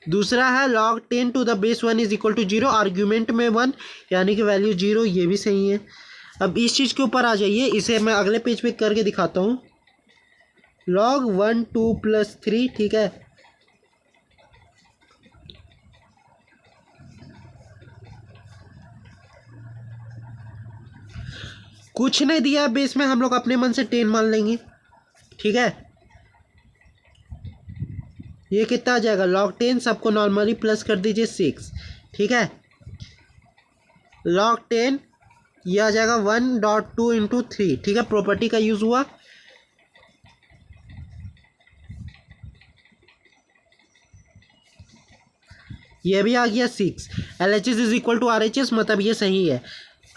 दूसरा है log 10 to the base 1 is equal to 0, argument में 1 यानी कि वैल्यू 0, ये भी सही है। अब इस चीज़ के ऊपर आ जाइए, इसे मैं अगले पेज पे करके दिखाता हूँ। log 1 2 प्लस 3, ठीक है, कुछ नहीं दिया है बेस में, हम लोग अपने मन से 10 मान लेंगे, ठीक है। ये कितना आ जाएगा, log 10 सबको नॉर्मली प्लस कर दीजिए 6, ठीक है। log 10 ये आ जाएगा 1.2 इंटू 3, ठीक है। प्रॉपर्टी का यूज़ हुआ, ये भी आ गया 6। LHS is equal to RHS, मतलब ये सही है।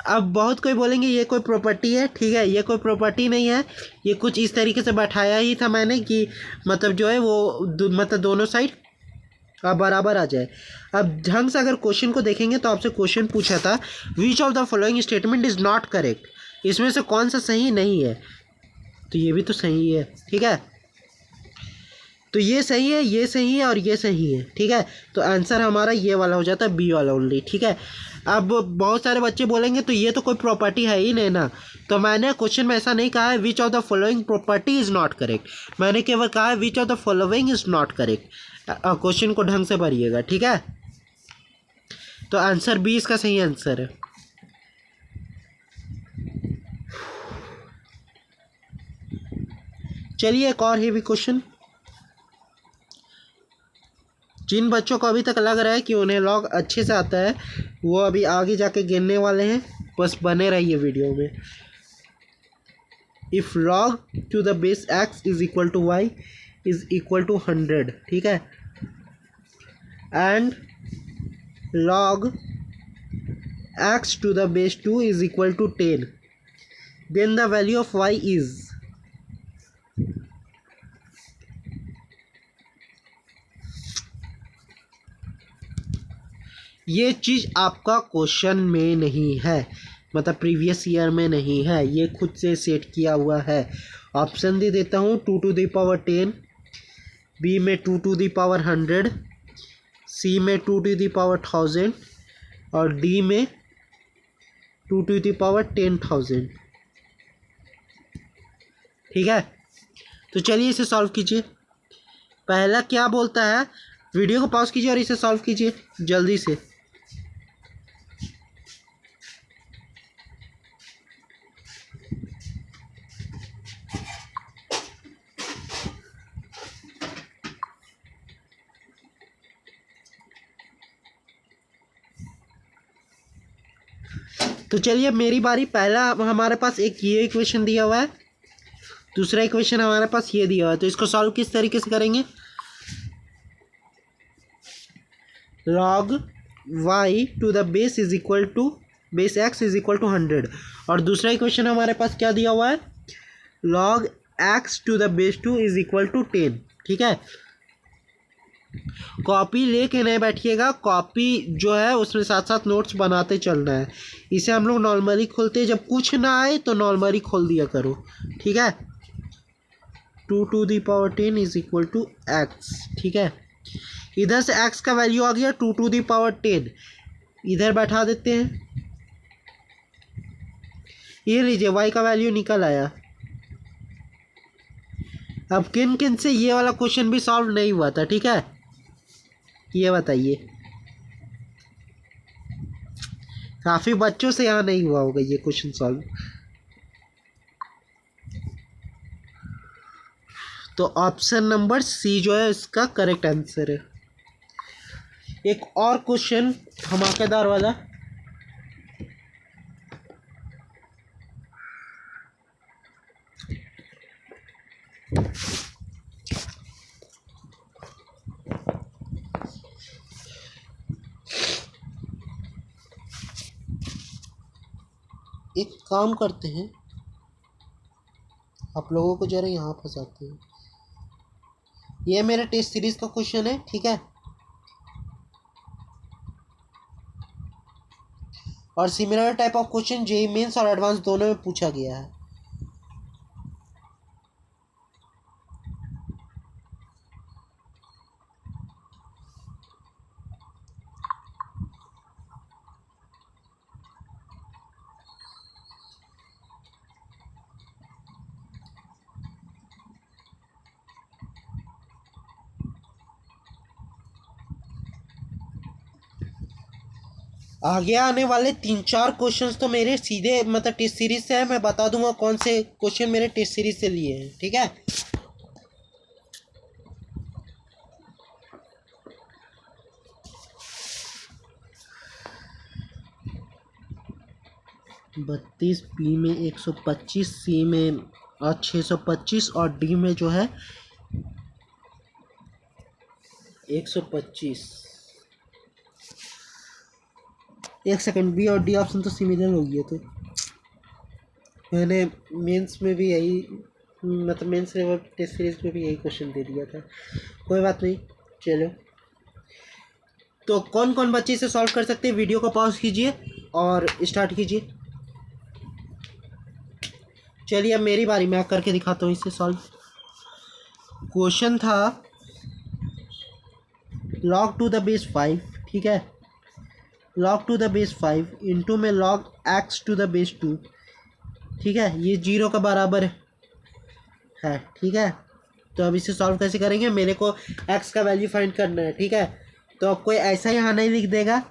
अब बहुत कोई बोलेंगे ये कोई प्रॉपर्टी है, ठीक है, ये कोई प्रॉपर्टी नहीं है। ये कुछ इस तरीके से बैठाया ही था मैंने कि मतलब जो है वो मतलब दोनों साइड अब बराबर आ जाए। अब ढंग से अगर क्वेश्चन को देखेंगे तो आपसे क्वेश्चन पूछा था विच of the following statement is not correct, इसमें से कौन सा सही नहीं है, तो ये भी तो सही है, ठीक है। तो ये सही है, ये सही है और ये सही है, ठीक है। तो आंसर हमारा ये वाला हो जाता है, बी वाला ओनली, ठीक है। अब बहुत सारे बच्चे बोलेंगे तो ये तो कोई प्रॉपर्टी है ही नहीं ना, तो मैंने क्वेश्चन में ऐसा नहीं कहा है which of the following property is not correct, मैंने केवल कहा है which of the following is not correct. Question को ढंग से भरिएगा, ठीक है। तो आंसर बी इसका सही आंसर है। चलिए एक और हेवी क्वेश्चन। जिन बच्चों को अभी तक लग रहा है कि उन्हें लॉग अच्छे से आता है वो अभी आगे जाके गिनने वाले हैं, बस बने रहिए वीडियो में। If log to the base x is equal to y is equal to 100, ठीक है, and log x to the base 2 is equal to 10, then the value of y is, ये चीज़ आपका क्वेश्चन में नहीं है, मतलब प्रीवियस ईयर में नहीं है, ये खुद से सेट किया हुआ है। ऑप्शन दे देता हूँ, 2 to the power 10, बी में 2 to the power 100, सी में 2 to the power 1000 और डी में 2 to the power 10,000, ठीक है। तो चलिए इसे सॉल्व कीजिए। पहला क्या बोलता है, वीडियो को पॉज कीजिए और इसे सॉल्व कीजिए जल्दी से। तो चलिए अब मेरी बारी। पहला हमारे पास एक ये इक्वेशन दिया हुआ है, दूसरा इक्वेशन हमारे पास ये दिया हुआ है, तो इसको सॉल्व किस तरीके से करेंगे, log y to the base is equal to base x is equal to 100, और दूसरा इक्वेशन हमारे पास क्या दिया हुआ है, log x to the base 2 is equal to 10, ठीक है। कॉपी लेके नहीं बैठिएगा, कॉपी जो है उसमें साथ साथ नोट्स बनाते चलना है। इसे हम लोग नॉर्मली खोलते हैं, जब कुछ ना आए तो नॉर्मली खोल दिया करो, ठीक है। 2 to the power 10 is equal to x, ठीक है। इधर से x का वैल्यू आ गया 2 to the power 10, इधर बैठा देते हैं, ये लीजिए y का वैल्यू निकल आया। अब किन किन से ये वाला क्वेश्चन भी सॉल्व नहीं हुआ था, ठीक है, ये बताइए। काफ़ी बच्चों से यहाँ नहीं हुआ होगा ये क्वेश्चन सॉल्व। तो ऑप्शन नंबर सी जो है इसका करेक्ट आंसर है। एक और क्वेश्चन धमाकेदार वाला, एक काम करते हैं, आप लोगों को जरा यहाँ फंसाते हैं। ये मेरा टेस्ट सीरीज का क्वेश्चन है, ठीक है, और similar type of question JEE mains और एडवांस दोनों में पूछा गया है। आगे आने वाले 3-4 क्वेश्चंस तो मेरे सीधे मतलब टेस्ट सीरीज से है, मैं बता दूंगा कौन से क्वेश्चन मेरे टेस्ट सीरीज से लिए हैं, ठीक है। बत्तीस, बी में 125, सी में 625 और डी में जो है 125। एक सेकंड, बी और डी ऑप्शन तो सिमिलर हो गया। तो मैंने मेंस में भी यही मतलब मेंस लेवल टेस्ट सीरीज में भी यही क्वेश्चन दे दिया था, कोई बात नहीं। चलो, तो कौन कौन बच्चे इसे सॉल्व कर सकते हैं, वीडियो को पॉज कीजिए और स्टार्ट कीजिए। चलिए अब मेरी बारी, मैं करके दिखाता हूँ इसे सॉल्व। क्वेश्चन था log टू द बेस 5, ठीक है, log to the base 5 into में log x to the base 2, ठीक है, ये 0 का बराबर है, ठीक है। तो अब इसे सॉल्व कैसे करेंगे, मेरे को x का वैल्यू फाइंड करना है, ठीक है। तो अब कोई ऐसा यहाँ नहीं लिख देगा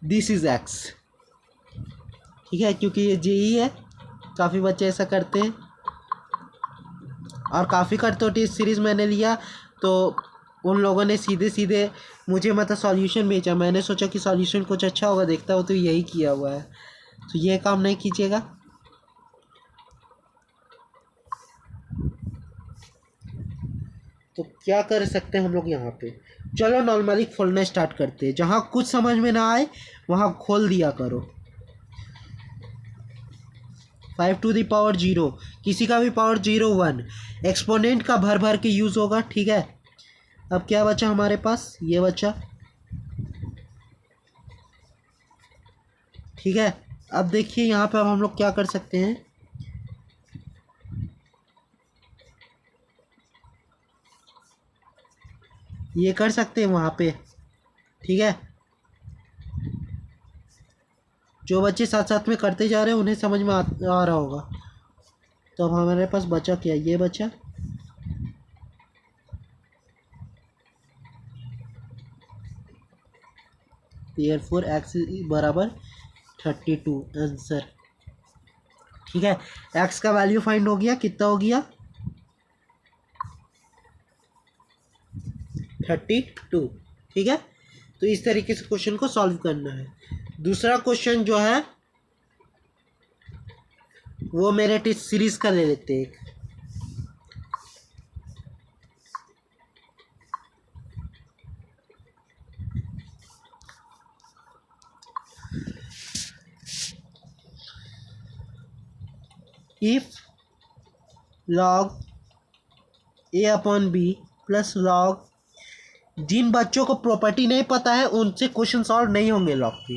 दिस इज x, ठीक है, क्योंकि ये जेई है, काफ़ी बच्चे ऐसा करते हैं और काफ़ी करते होती इस सीरीज़ मैंने लिया। तो उन लोगों ने सीधे सीधे मुझे मतलब सॉल्यूशन भेजा, मैंने सोचा कि सॉल्यूशन कुछ अच्छा होगा, देखता हो तो यही किया हुआ है। तो ये काम नहीं कीजिएगा। तो क्या कर सकते हैं हम लोग यहाँ पे, चलो नॉर्मली खोलना स्टार्ट करते हैं, जहाँ कुछ समझ में ना आए वहाँ खोल दिया करो। 5 टू दी पावर 0, किसी का भी पावर 0 1, एक्सपोनेंट का भर भर के यूज़ होगा, ठीक है। अब क्या बचा हमारे पास, ये बचा, ठीक है। अब देखिए यहाँ पे अब हम लोग क्या कर सकते हैं, ये कर सकते हैं वहाँ पे, ठीक है। जो बच्चे साथ साथ में करते जा रहे हैं उन्हें समझ में आ रहा होगा। तो अब हमारे पास बचा क्या, ये बचा, therefore x बराबर 32 आंसर, ठीक है। x का वैल्यू फाइंड हो गया, कितना हो गया 32, ठीक है। तो इस तरीके से क्वेश्चन को सॉल्व करना है। दूसरा क्वेश्चन जो है वो मेरे टेस्ट सीरीज का ले लेते हैं। If log a upon B plus log, जिन बच्चों को प्रॉपर्टी नहीं पता है उनसे क्वेश्चन सॉल्व नहीं होंगे लॉग के,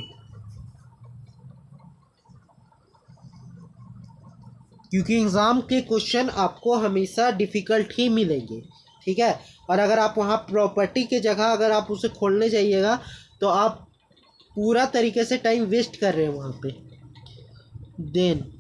क्योंकि एग्ज़ाम के क्वेश्चन आपको हमेशा डिफ़िकल्ट ही मिलेंगे, ठीक है। और अगर आप वहाँ प्रॉपर्टी के जगह अगर आप उसे खोलने जाइएगा तो आप पूरा तरीके से टाइम वेस्ट कर रहे हैं वहाँ पे। देन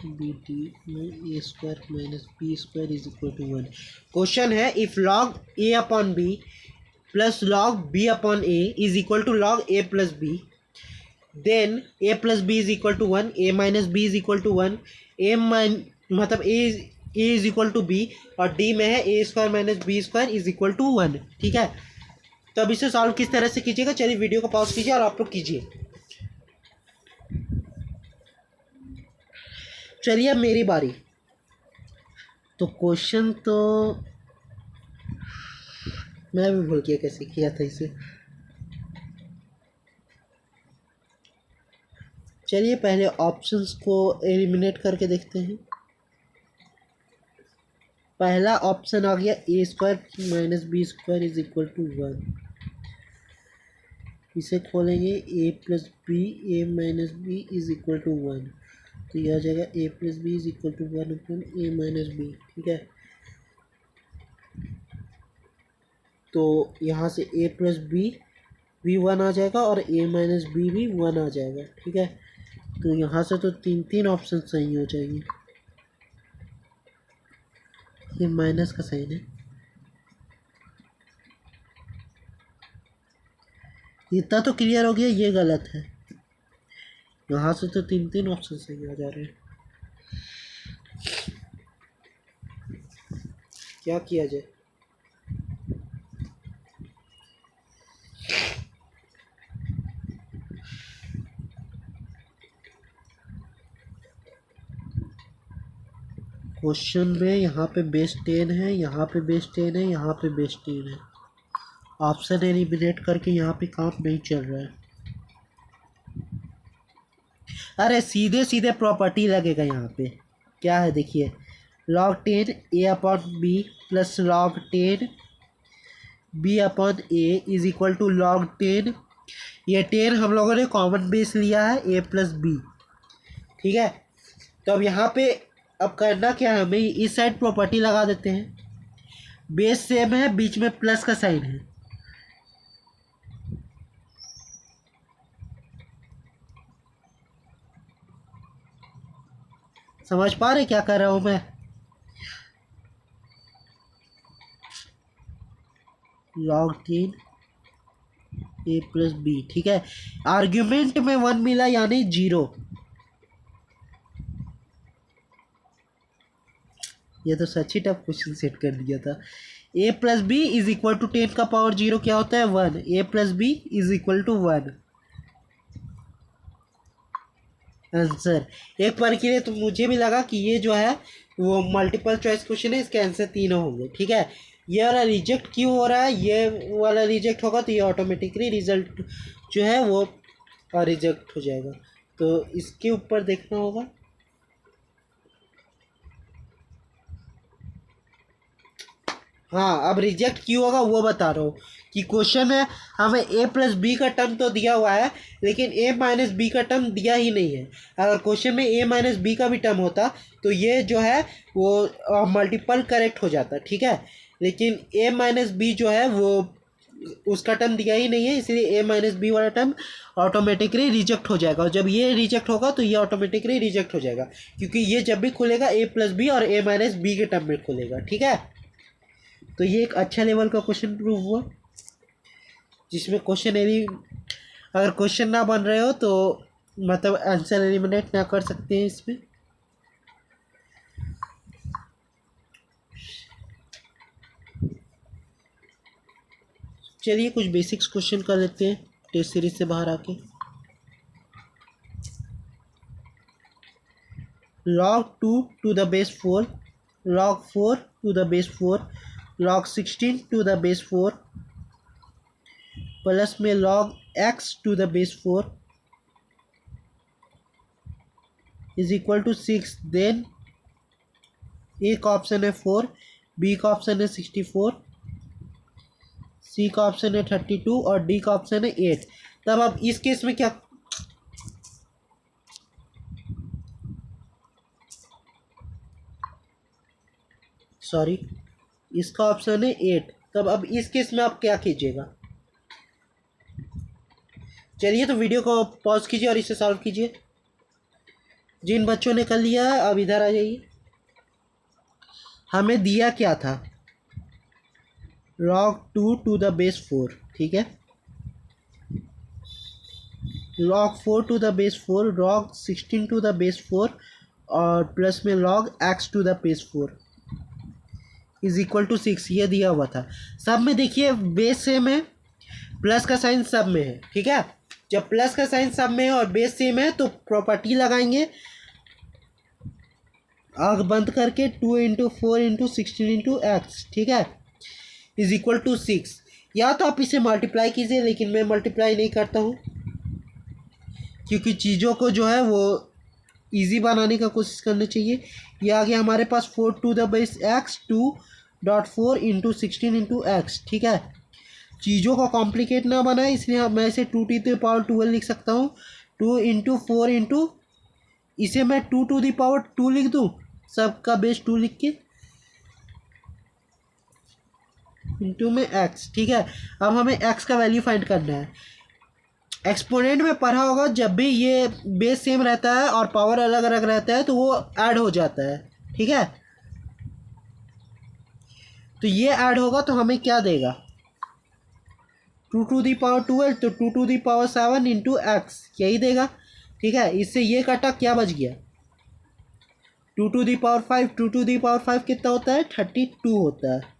बी टी में a square minus b square is equal to 1। Question है if log a upon B plus log b upon a is equal to log a plus b, then a plus B is equal to 1, a minus b is equal to 1, मतलब a is equal to b, और d में है a square minus b square is equal to 1, ठीक है। तो अब इसे solve किस तरह से कीजिएगा, चलिए वीडियो को पॉज कीजिए और आप लोग कीजिए। चलिए अब मेरी बारी। तो क्वेश्चन तो मैं भी भूल गया कैसे किया था इसे। चलिए पहले ऑप्शंस को एलिमिनेट करके देखते हैं। पहला ऑप्शन आ गया a square minus b square is equal to 1, इसे खोलेंगे a plus b a minus b is equal to 1, तो यह आ जाएगा a plus B is equal to 1 upon a minus b, ठीक है। तो यहाँ से ए प्लस बी भी वन आ जाएगा और ए माइनस बी भी वन आ जाएगा। ठीक है, तो यहाँ से तो तीन तीन ऑप्शन सही हो जाएंगे। ये माइनस का साइन है, इतना तो क्लियर हो गया, ये गलत है। यहाँ से तो तीन तीन ऑप्शन सही आ जा रहे हैं। क्या किया जाए? क्वेश्चन में यहाँ पे बेस 10 है, यहाँ पे बेस 10 है, यहाँ पे बेस 10 है। ऑप्शन एलिमिनेट करके यहाँ पे काम नहीं चल रहा है। अरे सीधे सीधे प्रॉपर्टी लगेगा यहाँ पे। क्या है देखिए, log 10 a upon B plus log 10 b upon a is equal to log 10। ये 10 हम लोगों ने कॉमन बेस लिया है a प्लस बी। ठीक है, तो अब यहाँ पे अब करना क्या है, हमें इस साइड प्रॉपर्टी लगा देते हैं। बेस सेम है, बीच में प्लस का साइन है। समझ पा रहे क्या कर रहा हूँ मैं? log 10 a plus B. ठीक है, आर्ग्यूमेंट में 1 मिला यानी 0। ये तो सच ही टफ क्वेश्चन सेट कर दिया था। a plus B is equal to 10 का पावर 0 क्या होता है 1। a plus B is equal to 1। Answer एक बार के लिए तो मुझे भी लगा कि ये जो है वो मल्टीपल चॉइस क्वेश्चन है, इसके आंसर तीनों होंगे। ठीक है, ये वाला रिजेक्ट क्यों हो रहा है, ये वाला रिजेक्ट होगा तो ये ऑटोमेटिकली रिजल्ट जो है वो रिजेक्ट हो जाएगा। तो इसके ऊपर देखना होगा। हाँ, अब रिजेक्ट क्यों होगा वो बता रहा हूँ कि क्वेश्चन में हमें a प्लस बी का टर्म तो दिया हुआ है, लेकिन a माइनस बी का टर्म दिया ही नहीं है। अगर क्वेश्चन में a माइनस बी का भी टर्म होता तो ये जो है वो मल्टीपल करेक्ट हो जाता। ठीक है, लेकिन a माइनस बी जो है वो उसका टर्म दिया ही नहीं है, इसलिए a माइनस बी वाला टर्म ऑटोमेटिकली रिजेक्ट हो जाएगा। और जब ये रिजेक्ट होगा तो ये ऑटोमेटिकली रिजेक्ट हो जाएगा, क्योंकि ये जब भी खुलेगा a प्लस बी और a माइनस बी के टर्म में खुलेगा। ठीक है, तो ये एक अच्छा लेवल का क्वेश्चन प्रूव हुआ, जिसमें अगर क्वेश्चन ना बन रहे हो तो मतलब आंसर एलिमिनेट ना कर सकते हैं इसमें। चलिए कुछ बेसिक्स क्वेश्चन कर लेते हैं टेस्ट सीरीज से बाहर आके। log 2 to the base 4, log 4 to the base 4, log 16 to the base 4 plus में log x to the base 4 is equal to 6। Then a का ऑप्शन है 4, बी का ऑप्शन है 64, सी का ऑप्शन है 32 और डी का ऑप्शन है 8। तब अब इस केस में क्या, सॉरी, इसका ऑप्शन है 8। तब अब इस केस में आप क्या कीजिएगा? चलिए तो वीडियो को पॉज कीजिए और इसे सॉल्व कीजिए। जिन बच्चों ने कर लिया है अब इधर आ जाइए। हमें दिया क्या था, log 2 to the base 4। ठीक है, log 4 to the base 4, log 16 to the base 4 और प्लस में log x to the base 4 is equal to 6। ये दिया हुआ था। सब में देखिए बेस सेम है, प्लस का साइन सब में है। ठीक है, जब प्लस का साइन सब में है और बेस सेम है तो प्रॉपर्टी लगाएंगे आग बंद करके 2 इंटू 4 इंटू 16 इंटू एक्स। ठीक है, इज इक्वल टू 6। या तो आप इसे मल्टीप्लाई कीजिए, लेकिन मैं मल्टीप्लाई नहीं करता हूँ क्योंकि चीज़ों को जो है वो इजी बनाने का कोशिश करनी चाहिए। ये आ गया हमारे पास 4 to the base x 2.4 into 16 into x. ठीक है, चीज़ों को कॉम्प्लिकेट ना बनाए, इसलिए मैं इसे 2 टू द पावर 12 लिख सकता हूँ। 2 इंटू 4 इंटू, इसे मैं 2 टू द पावर 2 लिख दूँ, सबका बेस 2 लिख के इंटू में एक्स। ठीक है, अब हमें एक्स का वैल्यू फाइंड करना है। एक्सपोनेंट में पढ़ा होगा, जब भी ये बेस सेम रहता है और पावर अलग अलग रहता है तो वो ऐड हो जाता है, ठीक है। तो ये ऐड होगा तो हमें क्या देगा, 2 to the power 12, तो 2 to the power 7 into x, यही देगा, ठीक है। इससे ये कटा, क्या बच गया, 2 to the power 5, 2 to the power 5 कितना होता है, 32 होता है।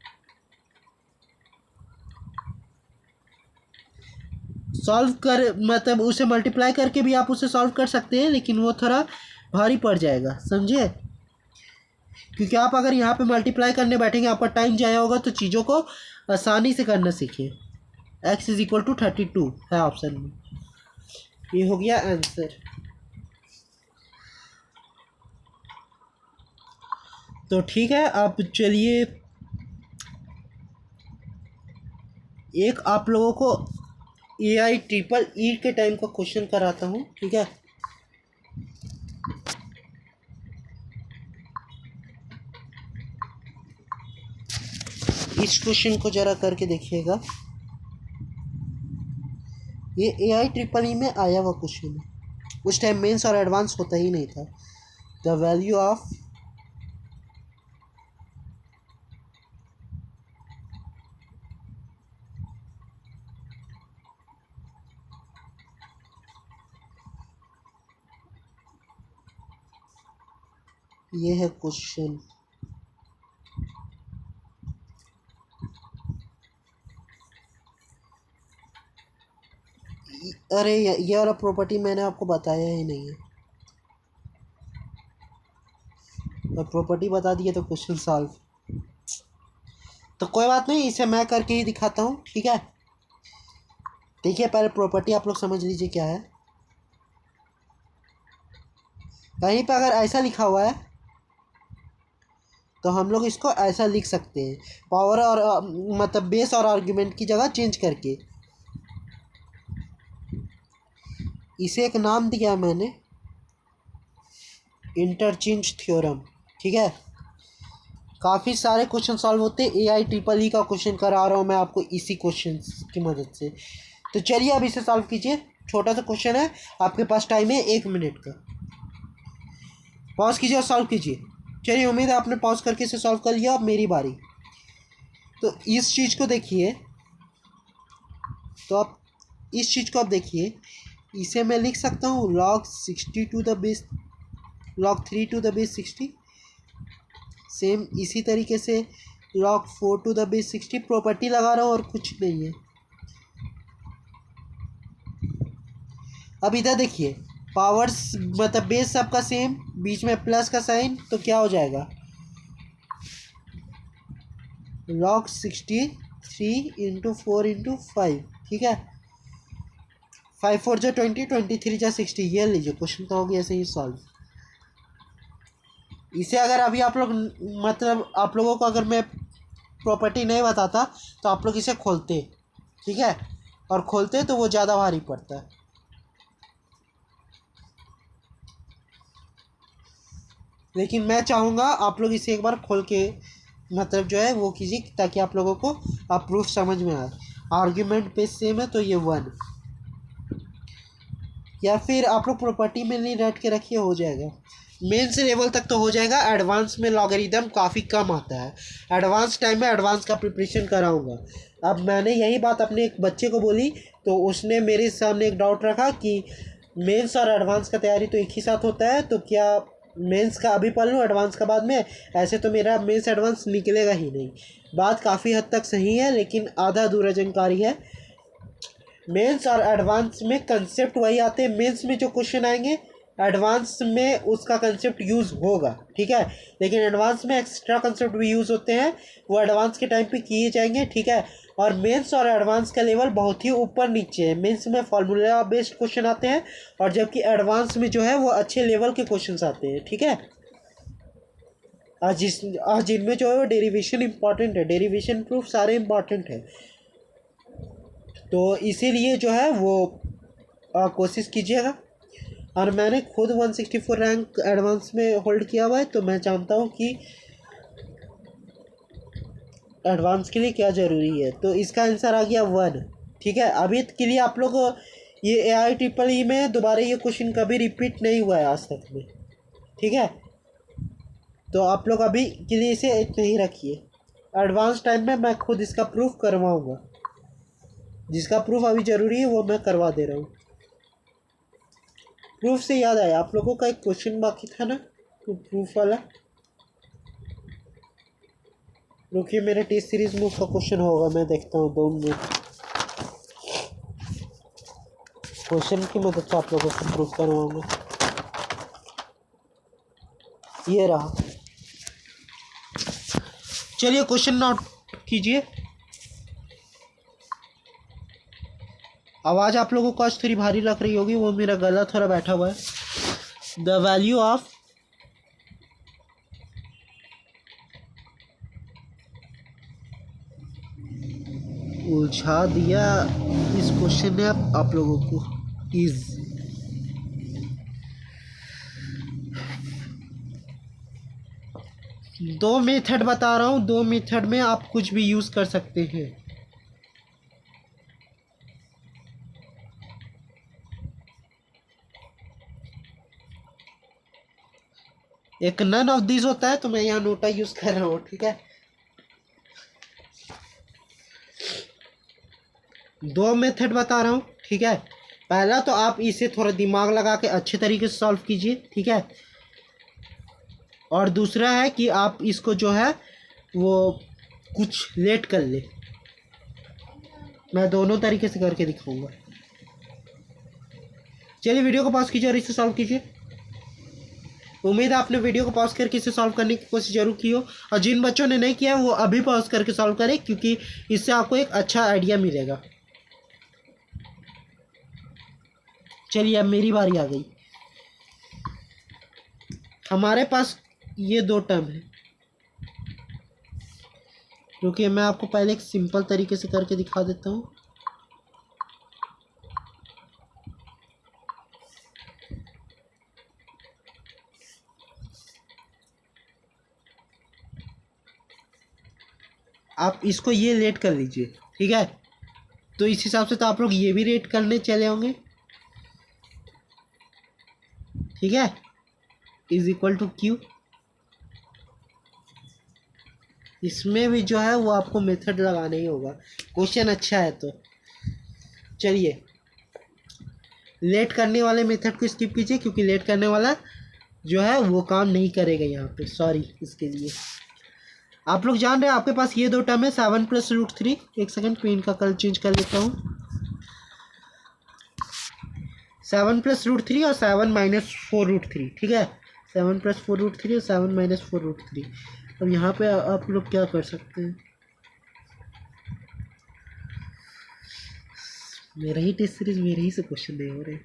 सॉल्व कर मतलब उसे मल्टीप्लाई करके भी आप उसे सॉल्व कर सकते हैं, लेकिन वो थोड़ा भारी पड़ जाएगा, समझे। क्योंकि आप अगर यहाँ पे मल्टीप्लाई करने बैठेंगे आपका टाइम जाया होगा, तो चीज़ों को आसानी से करना सीखिए। x = 32 है ऑप्शन में, ये हो गया आंसर। तो ठीक है, अब चलिए एक आप लोगों को AI EEE के टाइम का क्वेश्चन कराता हूँ, ठीक है। इस क्वेश्चन को जरा करके देखिएगा, ये AI EEE में आया हुआ क्वेश्चन है। उस टाइम मेंस और एडवांस होता ही नहीं था। द वैल्यू ऑफ ये है क्वेश्चन। अरे ये वाला प्रॉपर्टी मैंने आपको बताया ही नहीं है, और प्रॉपर्टी बता दिए तो क्वेश्चन सॉल्व। तो कोई बात नहीं, इसे मैं करके ही दिखाता हूँ, ठीक है। देखिए पहले प्रॉपर्टी आप लोग समझ लीजिए क्या है। कहीं पर अगर ऐसा लिखा हुआ है तो हम लोग इसको ऐसा लिख सकते हैं, पावर और मतलब बेस और आर्ग्यूमेंट की जगह चेंज करके। इसे एक नाम दिया है मैंने, इंटरचेंज थ्योरम, ठीक है। काफ़ी सारे क्वेश्चन सॉल्व होते हैं, AI EEE का क्वेश्चन करा रहा हूँ मैं आपको इसी क्वेश्चन की मदद से। तो चलिए अब इसे सॉल्व कीजिए। छोटा सा क्वेश्चन है, आपके पास टाइम है 1 मिनट का। पॉज कीजिए और सॉल्व कीजिए। चलिए, उम्मीद है आपने पॉज करके इसे सॉल्व कर लिया। अब मेरी बारी। तो इस चीज़ को देखिए, तो आप इस चीज़ को आप देखिए, इसे मैं लिख सकता हूँ log 3 to the base 60। Same इसी तरीके से log 4 to the base 60। Property लगा रहा हूँ और कुछ नहीं है। अब इधर देखिए, पावर्स मतलब बेस सबका सेम, बीच में प्लस का साइन, तो क्या हो जाएगा, log 63 इंटू 4 इंटू 5, ठीक है। 5 4 जो 20, 23 जा 60। ये लीजिए, क्वेश्चन का हो गया ऐसे ही सॉल्व। इसे अगर अभी आप लोग मतलब आप लोगों को अगर मैं प्रॉपर्टी नहीं बताता तो आप लोग इसे खोलते, ठीक है, और खोलते तो वो ज़्यादा भारी पड़ता है। लेकिन मैं चाहूँगा आप लोग इसे एक बार खोल के मतलब जो है वो कीजिए, ताकि आप लोगों को आप प्रूफ समझ में आए। आर्ग्यूमेंट पे सेम है तो ये 1, या फिर आप लोग प्रॉपर्टी में नहीं रट के रखिए, हो जाएगा। मेन से लेवल तक तो हो जाएगा, एडवांस में लॉगरिदम काफ़ी कम आता है। एडवांस टाइम में एडवांस का प्रिपरेशन कराऊंगा। अब मैंने यही बात अपने एक बच्चे को बोली, तो उसने मेरे सामने एक डाउट रखा कि मेंस और एडवांस का तैयारी तो एक ही साथ होता है, तो क्या मेंस का अभी पढ़ लूँ एडवांस का बाद में? ऐसे तो मेरा मेंस एडवांस निकलेगा ही नहीं। बात काफ़ी हद तक सही है, लेकिन आधा अधूरा जानकारी है। मेंस और एडवांस में कंसेप्ट वही आते हैं। मेंस में जो क्वेश्चन आएंगे एडवांस में उसका कंसेप्ट यूज़ होगा, ठीक है। लेकिन एडवांस में एक्स्ट्रा कंसेप्ट भी यूज़ होते हैं, वो एडवांस के टाइम पे किए जाएंगे, ठीक है। और मेंस और एडवांस का लेवल बहुत ही ऊपर नीचे है। मेंस में फॉर्मूला बेस्ड क्वेश्चन आते हैं, और जबकि एडवांस में जो है वो अच्छे लेवल के क्वेश्चन आते हैं, ठीक है। आज जिनमें जो है वो डेरिवेशन इंपॉर्टेंट है, डेरिवेशन प्रूफ सारे इंपॉर्टेंट है। तो इसीलिए जो है वो कोशिश कीजिएगा। और मैंने खुद 164 रैंक एडवांस में होल्ड किया हुआ है, तो मैं जानता हूँ कि एडवांस के लिए क्या ज़रूरी है। तो इसका आंसर आ गया 1, ठीक है। अभी के लिए आप लोग ये AIEEE में दोबारा ये क्वेश्चन कभी रिपीट नहीं हुआ है आज तक में, ठीक है। तो आप लोग अभी के लिए इसे इतना ही रखिए। एडवांस टाइम में मैं खुद इसका प्रूफ करवाऊँगा, जिसका प्रूफ अभी ज़रूरी है वो मैं करवा दे रहा हूँ। प्रूफ से याद आया, आप लोगों का एक क्वेश्चन बाकी था ना, तो प्रूफ वाला, रुकिए मेरे टेस्ट सीरीज में उसका क्वेश्चन होगा, मैं देखता हूँ 2 मिनट। क्वेश्चन की मदद से आप लोगों को प्रूफ करवाऊंगा। ये रहा, चलिए क्वेश्चन नोट कीजिए। आवाज़ आप लोगों को आज थोड़ी भारी लग रही होगी, वो मेरा गला थोड़ा बैठा हुआ है। द वैल्यू ऑफ उलझा दिया इस क्वेश्चन ने आप लोगों को। इज 2 मेथड बता रहा हूँ, 2 मेथड में आप कुछ भी यूज़ कर सकते हैं। एक नन ऑफ दिस होता है, तो मैं यहाँ नोटा यूज़ कर रहा हूँ, ठीक है। 2 मेथड बता रहा हूँ, ठीक है। पहला तो आप इसे थोड़ा दिमाग लगा के अच्छे तरीके से सॉल्व कीजिए, ठीक है। और दूसरा है कि आप इसको जो है वो कुछ लेट कर ले। मैं दोनों तरीके से करके दिखाऊंगा। चलिए वीडियो को पॉज कीजिए और इसे सॉल्व कीजिए। उम्मीद है आपने वीडियो को पॉज करके इसे सॉल्व करने की कोशिश जरूर की हो, और जिन बच्चों ने नहीं किया वो अभी पॉज करके सॉल्व करें, क्योंकि इससे आपको एक अच्छा आइडिया मिलेगा। चलिए अब मेरी बारी आ गई। हमारे पास ये 2 टर्म है, क्योंकि मैं आपको पहले एक सिंपल तरीके से करके दिखा देता हूँ। आप इसको ये रेट कर लीजिए, ठीक है। तो इस हिसाब से तो आप लोग ये भी रेट करने चले होंगे, ठीक है। Is equal to Q. इसमें भी जो है वो आपको मेथड लगाना ही होगा, क्वेश्चन अच्छा है तो। चलिए लेट करने वाले मेथड को स्किप कीजिए, क्योंकि लेट करने वाला जो है वो काम नहीं करेगा यहाँ पे, सॉरी इसके लिए। आप लोग जान रहे हैं आपके पास ये 2 टर्म है, 7 + √3। एक सेकंड पेन का कलर चेंज कर लेता हूँ। 7 + √3 और 7 - 4√3, ठीक है। 7 + 4√3 और 7 - 4√3। अब यहाँ पे आप लोग क्या कर सकते हैं, मेरा ही टेस्ट सीरीज मेरे ही से क्वेश्चन नहीं हो रहे।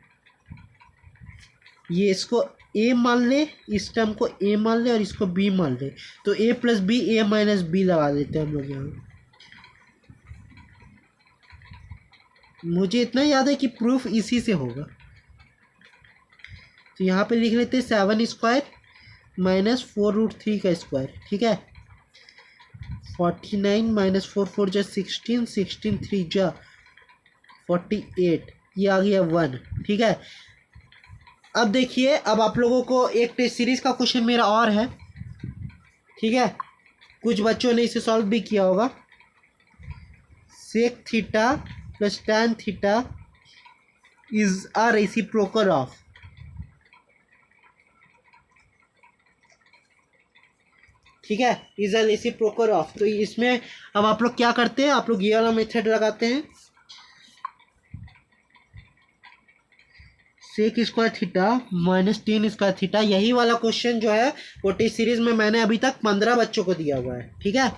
ये इसको a मान ले, इस टर्म को a मान ले और इसको b मान ले, तो a + b a - b लगा देते हैं हम लोग यहाँ। मुझे इतना याद है कि प्रूफ इसी से होगा, तो यहाँ पे लिख लेते हैं 7² - 4√3 का स्क्वायर, ठीक है। 49 - 4 4 जा 16, 16 3 जा 48, ये आ गया 1, ठीक है। अब देखिए, अब आप लोगों को एक टेस्ट सीरीज का क्वेश्चन मेरा और है, ठीक है। कुछ बच्चों ने इसे सॉल्व भी किया होगा। Sec theta + tan theta is a reciprocal of, ठीक है, इज अ रेसिप्रोकल ऑफ। तो इसमें अब आप लोग क्या करते हैं, आप लोग ये वाला मेथड लगाते हैं, sec² थीटा - tan² थीटा। यही वाला क्वेश्चन जो है वो टेस्ट सीरीज में मैंने अभी तक 15 बच्चों को दिया हुआ है, ठीक है।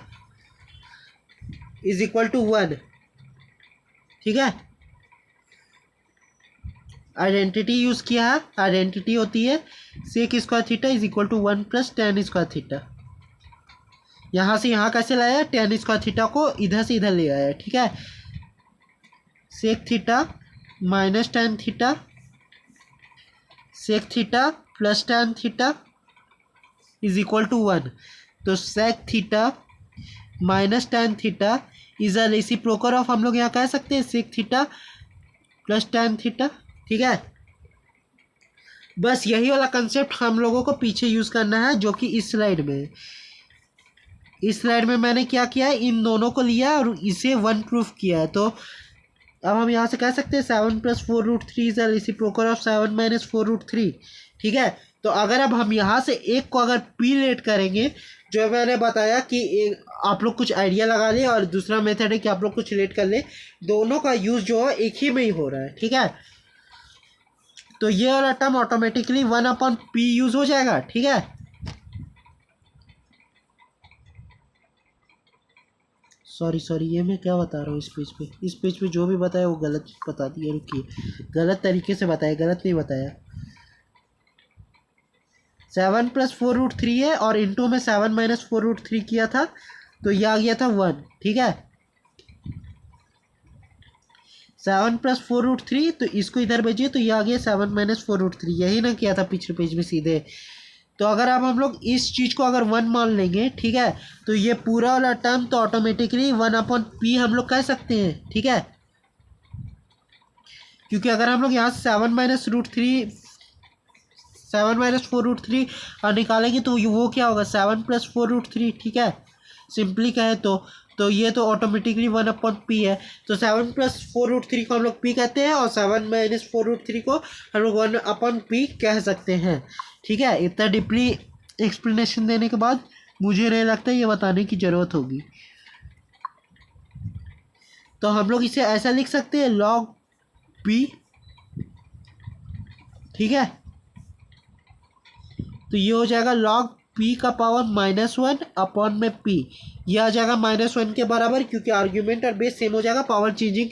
इज इक्वल टू 1, ठीक है। आइडेंटिटी यूज किया है, आइडेंटिटी होती है sec² theta is equal to 1 + tan² theta. यहाँ से यहाँ कैसे लाया, tan² थीटा को इधर से इधर ले आया, ठीक है। Sec theta - tan theta, sec theta + tan theta is equal to 1। तो sec theta - tan theta is a reciprocal of, हम लोग यहाँ कह सकते हैं sec theta plus tan theta, ठीक है। बस यही वाला कंसेप्ट हम लोगों को पीछे यूज़ करना है, जो कि इस स्लाइड में है। इस स्लाइड में मैंने क्या किया है, इन दोनों को लिया और इसे वन प्रूफ किया है। तो अब हम यहाँ से कह सकते हैं 7+4√3 इज रेसिप्रोकल ऑफ 7-4√3, ठीक है। तो अगर अब हम यहाँ से एक को अगर पी लेट करेंगे, जो मैंने बताया कि आप लोग कुछ आइडिया लगा ले, और दूसरा मेथड है कि आप लोग कुछ लेट कर ले, दोनों का यूज़ जो है एक ही में ही हो रहा है, ठीक है। तो ये वाला टर्म ऑटोमेटिकली 1/p यूज़ हो जाएगा, ठीक है। सॉरी ये मैं क्या बता रहा हूँ इस पेज पे जो भी बताया वो गलत बता दिया। रुकिए, गलत तरीके से बताया, गलत नहीं बताया। 7+4√3 है और इंटू में 7-4√3 किया था, तो ये आ गया था 1, ठीक है। 7+4√3, तो इसको इधर भेजिए तो ये आ गया 7-4√3, यही ना किया था पिछले पेज में सीधे। तो अगर अब हम लोग इस चीज़ को अगर 1 मान लेंगे, ठीक है, तो ये पूरा वाला टर्म तो ऑटोमेटिकली 1/p हम लोग कह सकते हैं, ठीक है। क्योंकि अगर हम लोग यहाँ 7-4√3 निकालेंगे तो वो क्या होगा, 7+4√3, ठीक है। सिंपली कहें तो ये तो ऑटोमेटिकली 1/p है। तो 7+4√3 को हम लोग p कहते हैं और 7-4√3 को हम लोग 1/p कह सकते हैं, ठीक है। इतना डीपली एक्सप्लेनेशन देने के बाद मुझे नहीं लगता ये बताने की ज़रूरत होगी। तो हम लोग इसे ऐसा लिख सकते हैं log p, ठीक है। तो ये हो जाएगा log p का पावर -1 अपॉन में p, ये आ जाएगा -1 के बराबर, क्योंकि आर्ग्यूमेंट और बेस सेम हो जाएगा पावर चेंजिंग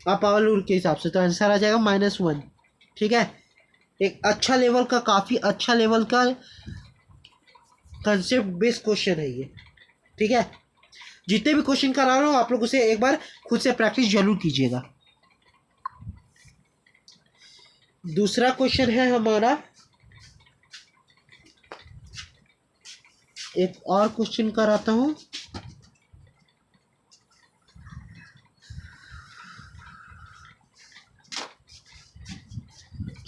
पावर रूल के हिसाब से। तो आंसर आ जाएगा -1, ठीक है। एक अच्छा लेवल का, काफ़ी अच्छा लेवल का कंसेप्ट बेस्ड क्वेश्चन है ये, ठीक है। जितने भी क्वेश्चन करा रहा हूँ आप लोग उसे एक बार खुद से प्रैक्टिस जरूर कीजिएगा। दूसरा क्वेश्चन है हमारा, एक और क्वेश्चन कराता हूँ।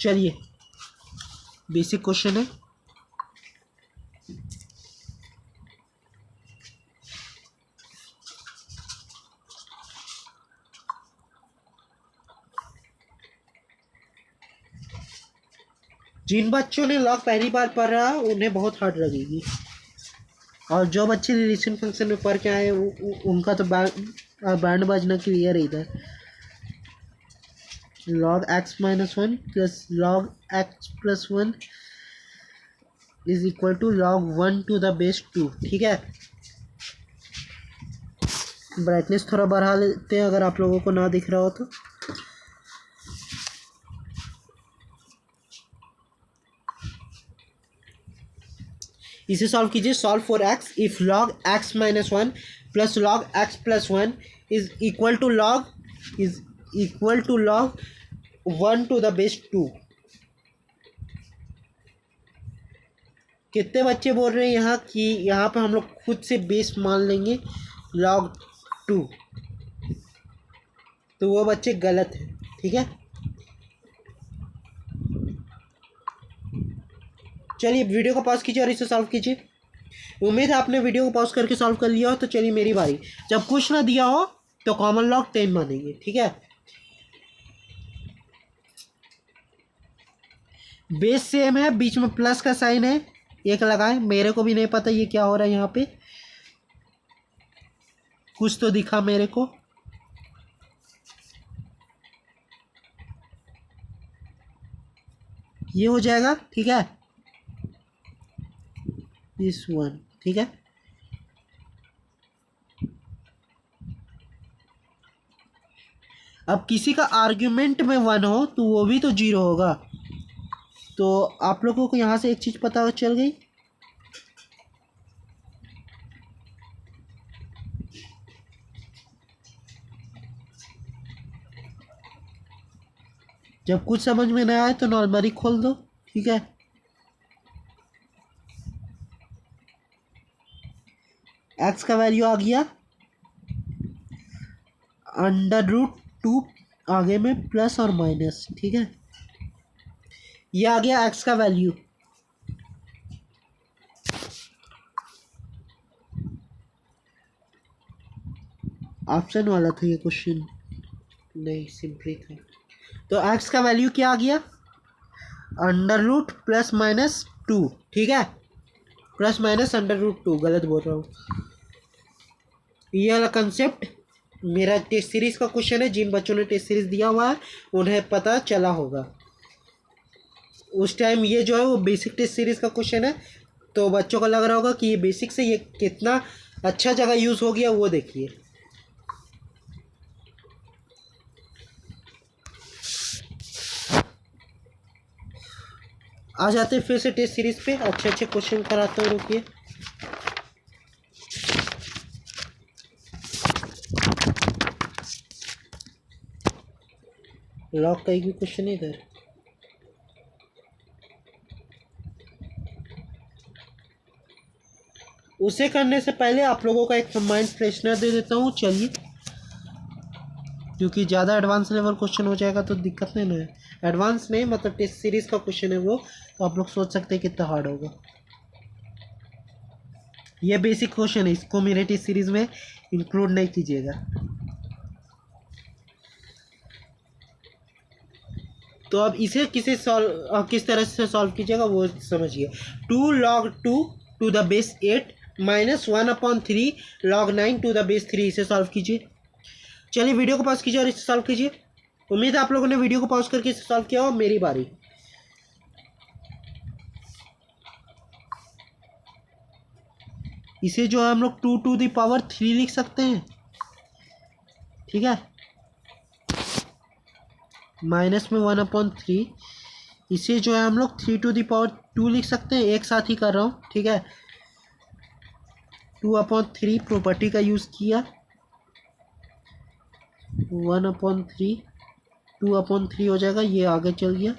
चलिए, बेसिक क्वेश्चन है। जिन बच्चों ने लॉग पहली बार पढ़ा उन्हें बहुत हार्ड लगेगी, और जो बच्चे रिलेशन फंक्शन में पढ़ के आए उनका तो बैंड बजना क्लियर है इधर। log x-1 plus log x+1 is equal to log 1 to the base 2, ठीक है। ब्राइटनेस थोड़ा बढ़ा लेते हैं अगर आप लोगों को ना दिख रहा हो तो। इसे सॉल्व कीजिए। Solve for x if log x-1 plus log x+1 is equal to log 1 to the base 2। कितने बच्चे बोल रहे हैं यहाँ कि यहाँ पर हम लोग खुद से बेस मान लेंगे log 2, तो वो बच्चे गलत हैं, ठीक है। चलिए वीडियो को पॉज कीजिए और इसे सॉल्व कीजिए। उम्मीद है आपने वीडियो को पॉज करके सॉल्व कर लिया हो। तो चलिए मेरी बारी। जब कुछ ना दिया हो तो कॉमन लॉग 10 मानेंगे, ठीक है। बेस सेम है, बीच में प्लस का साइन है, एक लगाएं। मेरे को भी नहीं पता ये क्या हो रहा है यहाँ पे, कुछ तो दिखा मेरे को। ये हो जाएगा, ठीक है, दिस वन, ठीक है। अब किसी का आर्ग्यूमेंट में 1 हो तो वो भी तो 0 होगा। तो आप लोगों को यहाँ से एक चीज़ पता चल गई, जब कुछ समझ में ना आए तो नॉर्मली खोल दो, ठीक है। एक्स का वैल्यू आ गया √2 आगे में प्लस और माइनस, ठीक है। ये आ गया एक्स का वैल्यू। ऑप्शन वाला था ये क्वेश्चन, नहीं सिंपली था। तो एक्स का वैल्यू क्या आ गया, under root plus minus two, ठीक है, plus minus under root two, गलत बोल रहा हूँ। ये वाला कंसेप्ट मेरा टेस्ट सीरीज का क्वेश्चन है, जिन बच्चों ने टेस्ट सीरीज दिया हुआ है उन्हें पता चला होगा। उस टाइम ये जो है वो बेसिक टेस्ट सीरीज का क्वेश्चन है, तो बच्चों को लग रहा होगा कि ये बेसिक से ये कितना अच्छा जगह यूज़ हो गया, वो देखिए। आ जाते हैं फिर से टेस्ट सीरीज पे, अच्छे अच्छे क्वेश्चन कराता हूँ, रुकिए। लॉग का एक भी क्वेश्चन है इधर। उसे करने से पहले आप लोगों का एक माइंड फ्रेशनर दे देता हूँ, चलिए, क्योंकि ज़्यादा एडवांस लेवल क्वेश्चन हो जाएगा तो दिक्कत नहीं ना है। एडवांस नहीं, मतलब टेस्ट सीरीज़ का क्वेश्चन है वो, तो आप लोग सोच सकते हैं कितना हार्ड होगा। ये बेसिक क्वेश्चन है, इसको मेरे टेस्ट सीरीज़ में इंक्लूड नहीं कीजिएगा। तो अब इसे किस तरह से सॉल्व कीजिएगा वो समझिए। 2 log 2 to the base 8 minus 1/3 log 9 to the base 3, इसे सॉल्व कीजिए। चलिए वीडियो को पॉज कीजिए और इसे सॉल्व कीजिए। उम्मीद है आप लोगों ने वीडियो को पॉज करके इसे सॉल्व किया हो। मेरी बारी। इसे जो है हम लोग 2⁻³ लिख सकते हैं, ठीक है, माइनस में 1/3। इसे जो है हम लोग 3⁻² लिख सकते हैं, एक साथ ही कर रहा हूँ, ठीक है। 2/3 प्रॉपर्टी का यूज़ किया, 1/3 2/3 हो जाएगा, ये आगे चल गया,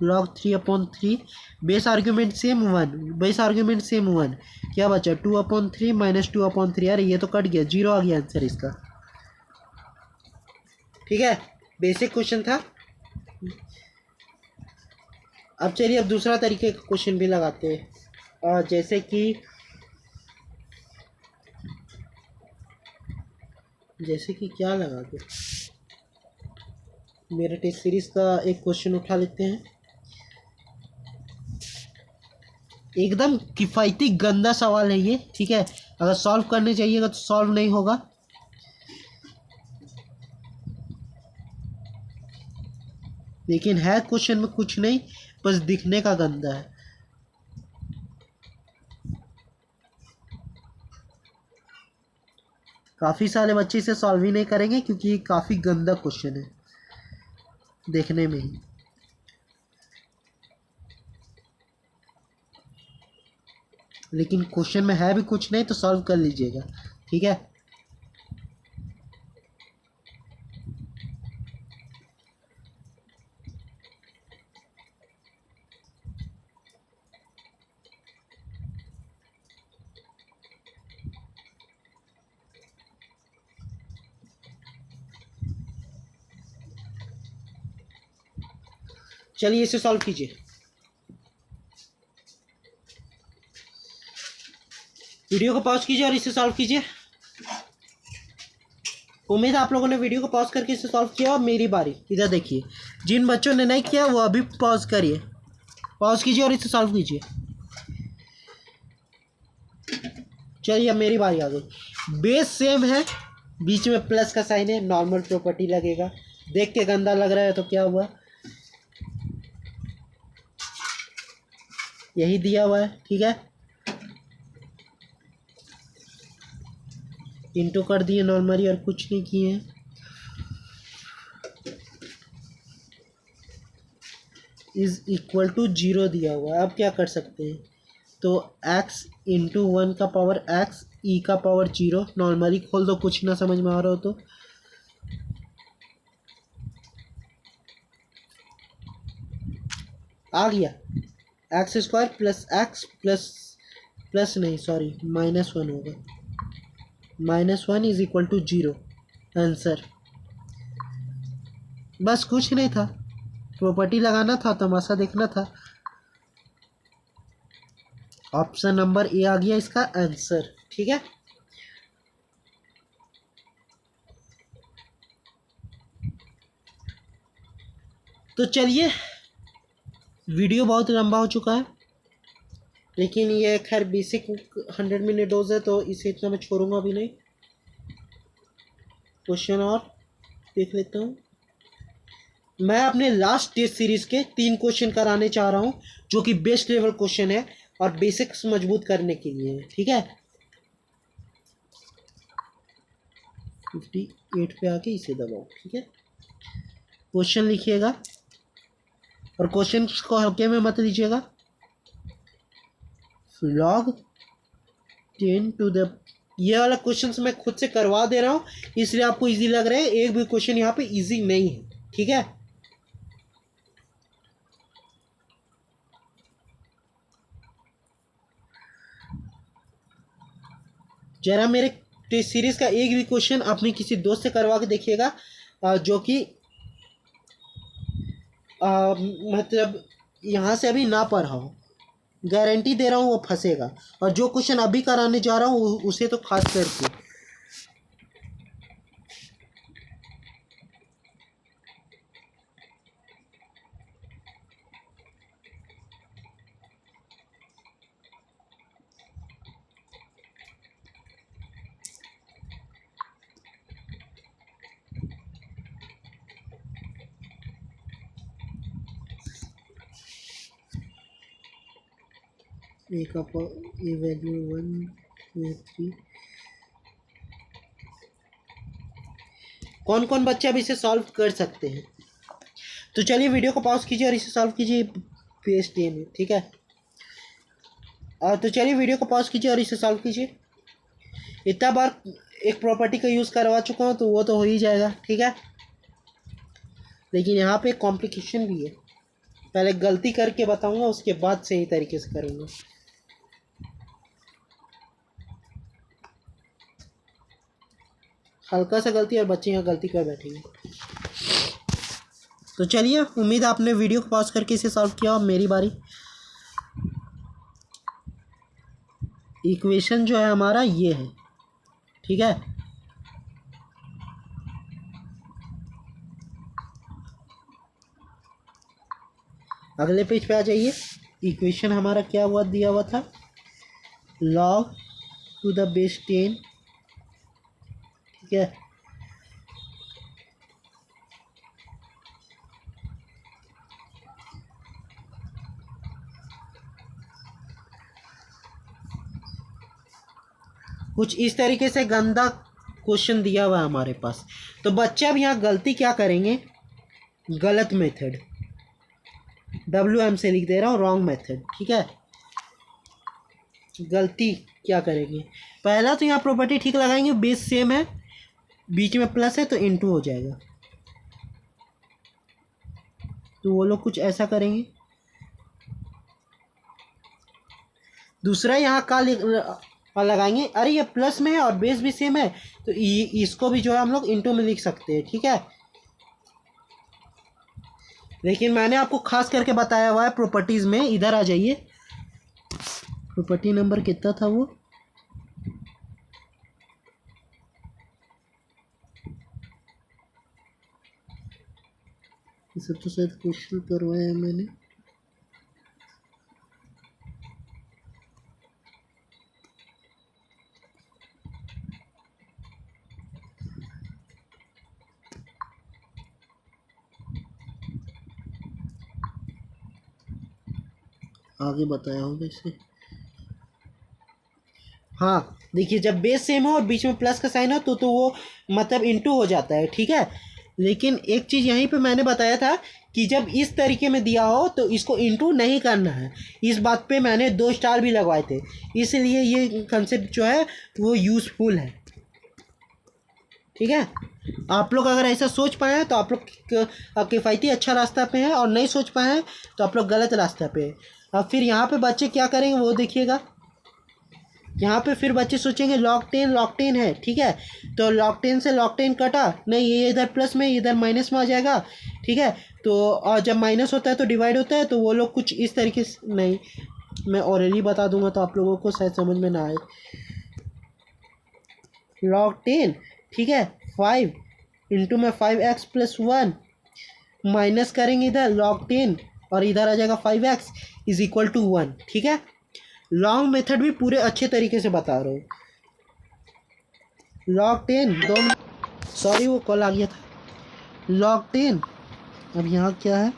log 3/3। Base argument same 1, base argument same 1, क्या बचा 2/3 माइनस 2/3। यार ये तो कट गया, 0 आ गया आंसर इसका, ठीक है। बेसिक क्वेश्चन था। अब चलिए अब दूसरा तरीके का क्वेश्चन भी लगाते हैं, जैसे कि क्या लगा के मेरे टेस्ट सीरीज का एक क्वेश्चन उठा लेते हैं। एकदम किफ़ायती गंदा सवाल है ये, ठीक है। अगर सॉल्व करने चाहिएगा तो सॉल्व नहीं होगा। लेकिन है क्वेश्चन में कुछ नहीं, बस दिखने का गंदा है। काफ़ी सारे बच्चे इसे सॉल्व ही नहीं करेंगे क्योंकि ये काफ़ी गंदा क्वेश्चन है देखने में ही। लेकिन क्वेश्चन में है भी कुछ नहीं तो सॉल्व कर लीजिएगा, ठीक है। चलिए इसे सॉल्व कीजिए। वीडियो को पॉज कीजिए और इसे सॉल्व कीजिए। उम्मीद है आप लोगों ने वीडियो को पॉज करके इसे सॉल्व किया। और मेरी बारी, इधर देखिए। जिन बच्चों ने नहीं किया वो अभी पॉज करिए, पॉज कीजिए और इसे सॉल्व कीजिए। चलिए अब मेरी बारी आ गई। बेस सेम है, बीच में प्लस का साइन है, नॉर्मल प्रॉपर्टी लगेगा। देख के गंदा लग रहा है तो क्या हुआ, यही दिया हुआ है, ठीक है। इंटू कर दिए नॉर्मली और कुछ नहीं किए हैं। इज इक्वल टू 0 दिया हुआ है। अब क्या कर सकते हैं, तो x इंटू 1 का पावर x e का पावर 0 नॉर्मली खोल दो, कुछ ना समझ में आ रहा हो तो। आ गया x² प्लस x प्लस नहीं सॉरी -1 होगा, -1 इज इक्वल टू 0 आंसर। बस कुछ नहीं था, प्रॉपर्टी लगाना था, तमाशा देखना था। ऑप्शन नंबर ए आ गया इसका आंसर। ठीक है, तो चलिए, वीडियो बहुत लंबा हो चुका है, लेकिन ये खैर बेसिक 100 मिनट डोज है तो इसे इतना मैं छोड़ूंगा अभी नहीं। क्वेश्चन और देख लेता हूँ। मैं अपने लास्ट टेस्ट सीरीज के 3 क्वेश्चन कराने चाह रहा हूँ, जो कि बेस्ट लेवल क्वेश्चन है और बेसिक्स मजबूत करने के लिए है। ठीक है, 58 पे आके इसे दबाओ। ठीक है, क्वेश्चन लिखिएगा और क्वेश्चन को हल्के में मत लीजिएगा। log 10 to the, ये वाला क्वेश्चन मैं खुद से करवा दे रहा हूँ, इसलिए आपको इजी लग रहा है। एक भी क्वेश्चन यहाँ पे इजी नहीं है। ठीक है, जरा मेरे टेस्ट सीरीज का एक भी क्वेश्चन अपने किसी दोस्त से करवा के देखिएगा, जो कि मतलब यहाँ से अभी ना पढ़ा हो। गारंटी दे रहा हूँ वो फंसेगा, और जो क्वेश्चन अभी कराने जा रहा हूँ उसे तो खास करके। ए का ए वैल्यू 1 2 3, कौन कौन बच्चे अब इसे सॉल्व कर सकते हैं? तो चलिए वीडियो को पॉज कीजिए और इसे सॉल्व कीजिए पेज 10 में। ठीक है, तो चलिए वीडियो को पॉज कीजिए और इसे सॉल्व कीजिए। इतना बार एक प्रॉपर्टी का यूज़ करवा चुका हूँ तो वो तो हो ही जाएगा। ठीक है, लेकिन यहाँ पे कॉम्प्लिकेशन भी है, पहले गलती करके बताऊंगा, उसके बाद सही तरीके से करूँगा। हल्का सा गलती और बच्चे यहाँ गलती कर बैठेंगे। तो चलिए, उम्मीद है आपने वीडियो को पॉज करके इसे सॉल्व किया। मेरी बारी। इक्वेशन जो है हमारा ये है। ठीक है, अगले पेज पे आ जाइए। इक्वेशन हमारा क्या हुआ, दिया हुआ था log टू द बेस 10। ठीक है, कुछ इस तरीके से गंदा क्वेश्चन दिया हुआ है हमारे पास। तो बच्चे अब यहाँ गलती क्या करेंगे, गलत मेथड, WM से लिख दे रहा हूँ, रॉन्ग मेथड। ठीक है, गलती क्या करेंगे, पहला तो यहाँ प्रॉपर्टी ठीक लगाएंगे, बेस सेम है, बीच में प्लस है तो इनटू हो जाएगा। तो वो लोग कुछ ऐसा करेंगे। दूसरा यहाँ का लगाएंगे, अरे ये प्लस में है और बेस भी सेम है, तो इसको भी जो है हम लोग इनटू में लिख सकते हैं। ठीक है, लेकिन मैंने आपको खास करके बताया हुआ है प्रॉपर्टीज में। इधर आ जाइए, प्रॉपर्टी नंबर कितना था वो, इसे तो शायद क्वेश्चन करवाया है मैंने। आगे बताया होगा इसे। हाँ देखिए, जब बेस सेम हो और बीच में प्लस का साइन हो तो वो मतलब इनटू हो जाता है। ठीक है, लेकिन एक चीज़ यहीं पे मैंने बताया था कि जब इस तरीके में दिया हो तो इसको इनटू नहीं करना है। इस बात पे मैंने 2 स्टार भी लगवाए थे, इसलिए ये कंसेप्ट जो है वो यूज़फुल है। ठीक है, आप लोग अगर ऐसा सोच पाए हैं तो आप लोग किफ़ायती अच्छा रास्ता पे हैं, और नहीं सोच पाए हैं तो आप लोग गलत रास्ता पे हैं। अब फिर यहाँ पे बच्चे क्या करेंगे वो देखिएगा। यहाँ पे फिर बच्चे सोचेंगे log 10 है, ठीक है। तो log 10 से log 10 कटा नहीं, ये इधर प्लस में इधर माइनस में आ जाएगा, ठीक है। तो और जब माइनस होता है तो डिवाइड होता है, तो वो लोग कुछ इस तरीके से नहीं, मैं ऑलरेडी बता दूंगा तो आप लोगों को शायद समझ में ना आए। log 10, ठीक है, 5 इंटू में 5x+1 माइनस करेंगे इधर log 10 और इधर आ जाएगा 5x इज इक्वल टू 1, ठीक है। लॉन्ग मेथड भी पूरे अच्छे तरीके से बता रहा हूँ। log 10 सॉरी वो कॉल आ गया था। log 10 अब यहाँ क्या है,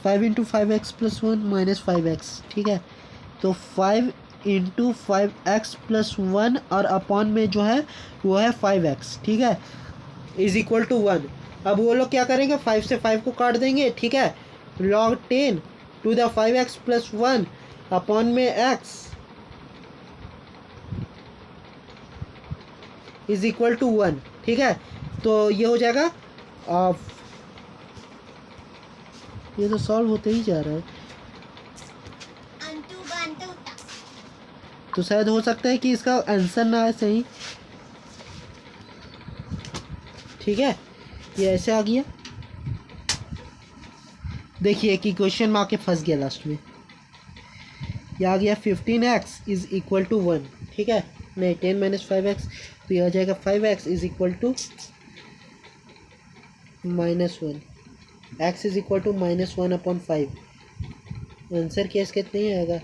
5 इंटू 5x+1 माइनस 5x, ठीक है। तो 5 इंटू 5x+1 और अपॉन में जो है वो है 5x, ठीक है, इज इक्वल टू 1। अब वो लोग क्या करेंगे, 5 से 5 को काट देंगे, ठीक है। log 10 to the 5x+1 upon में x इज इक्वल टू 1, ठीक है। तो ये हो जाएगा ये तो सॉल्व होते ही जा रहा है, तो शायद हो सकता है कि इसका आंसर ना आए सही, ठीक है। ये ऐसे आ गया, देखिए कि क्वेश्चन मार्क के फंस गया लास्ट में। ये आ गया 15x इज इक्वल टू 1, ठीक है। नहीं 10 माइनस 5x, तो ये आ जाएगा 5x is equal to -1, x is equal to -1 upon 5। Answer क्या इसका नहीं आएगा,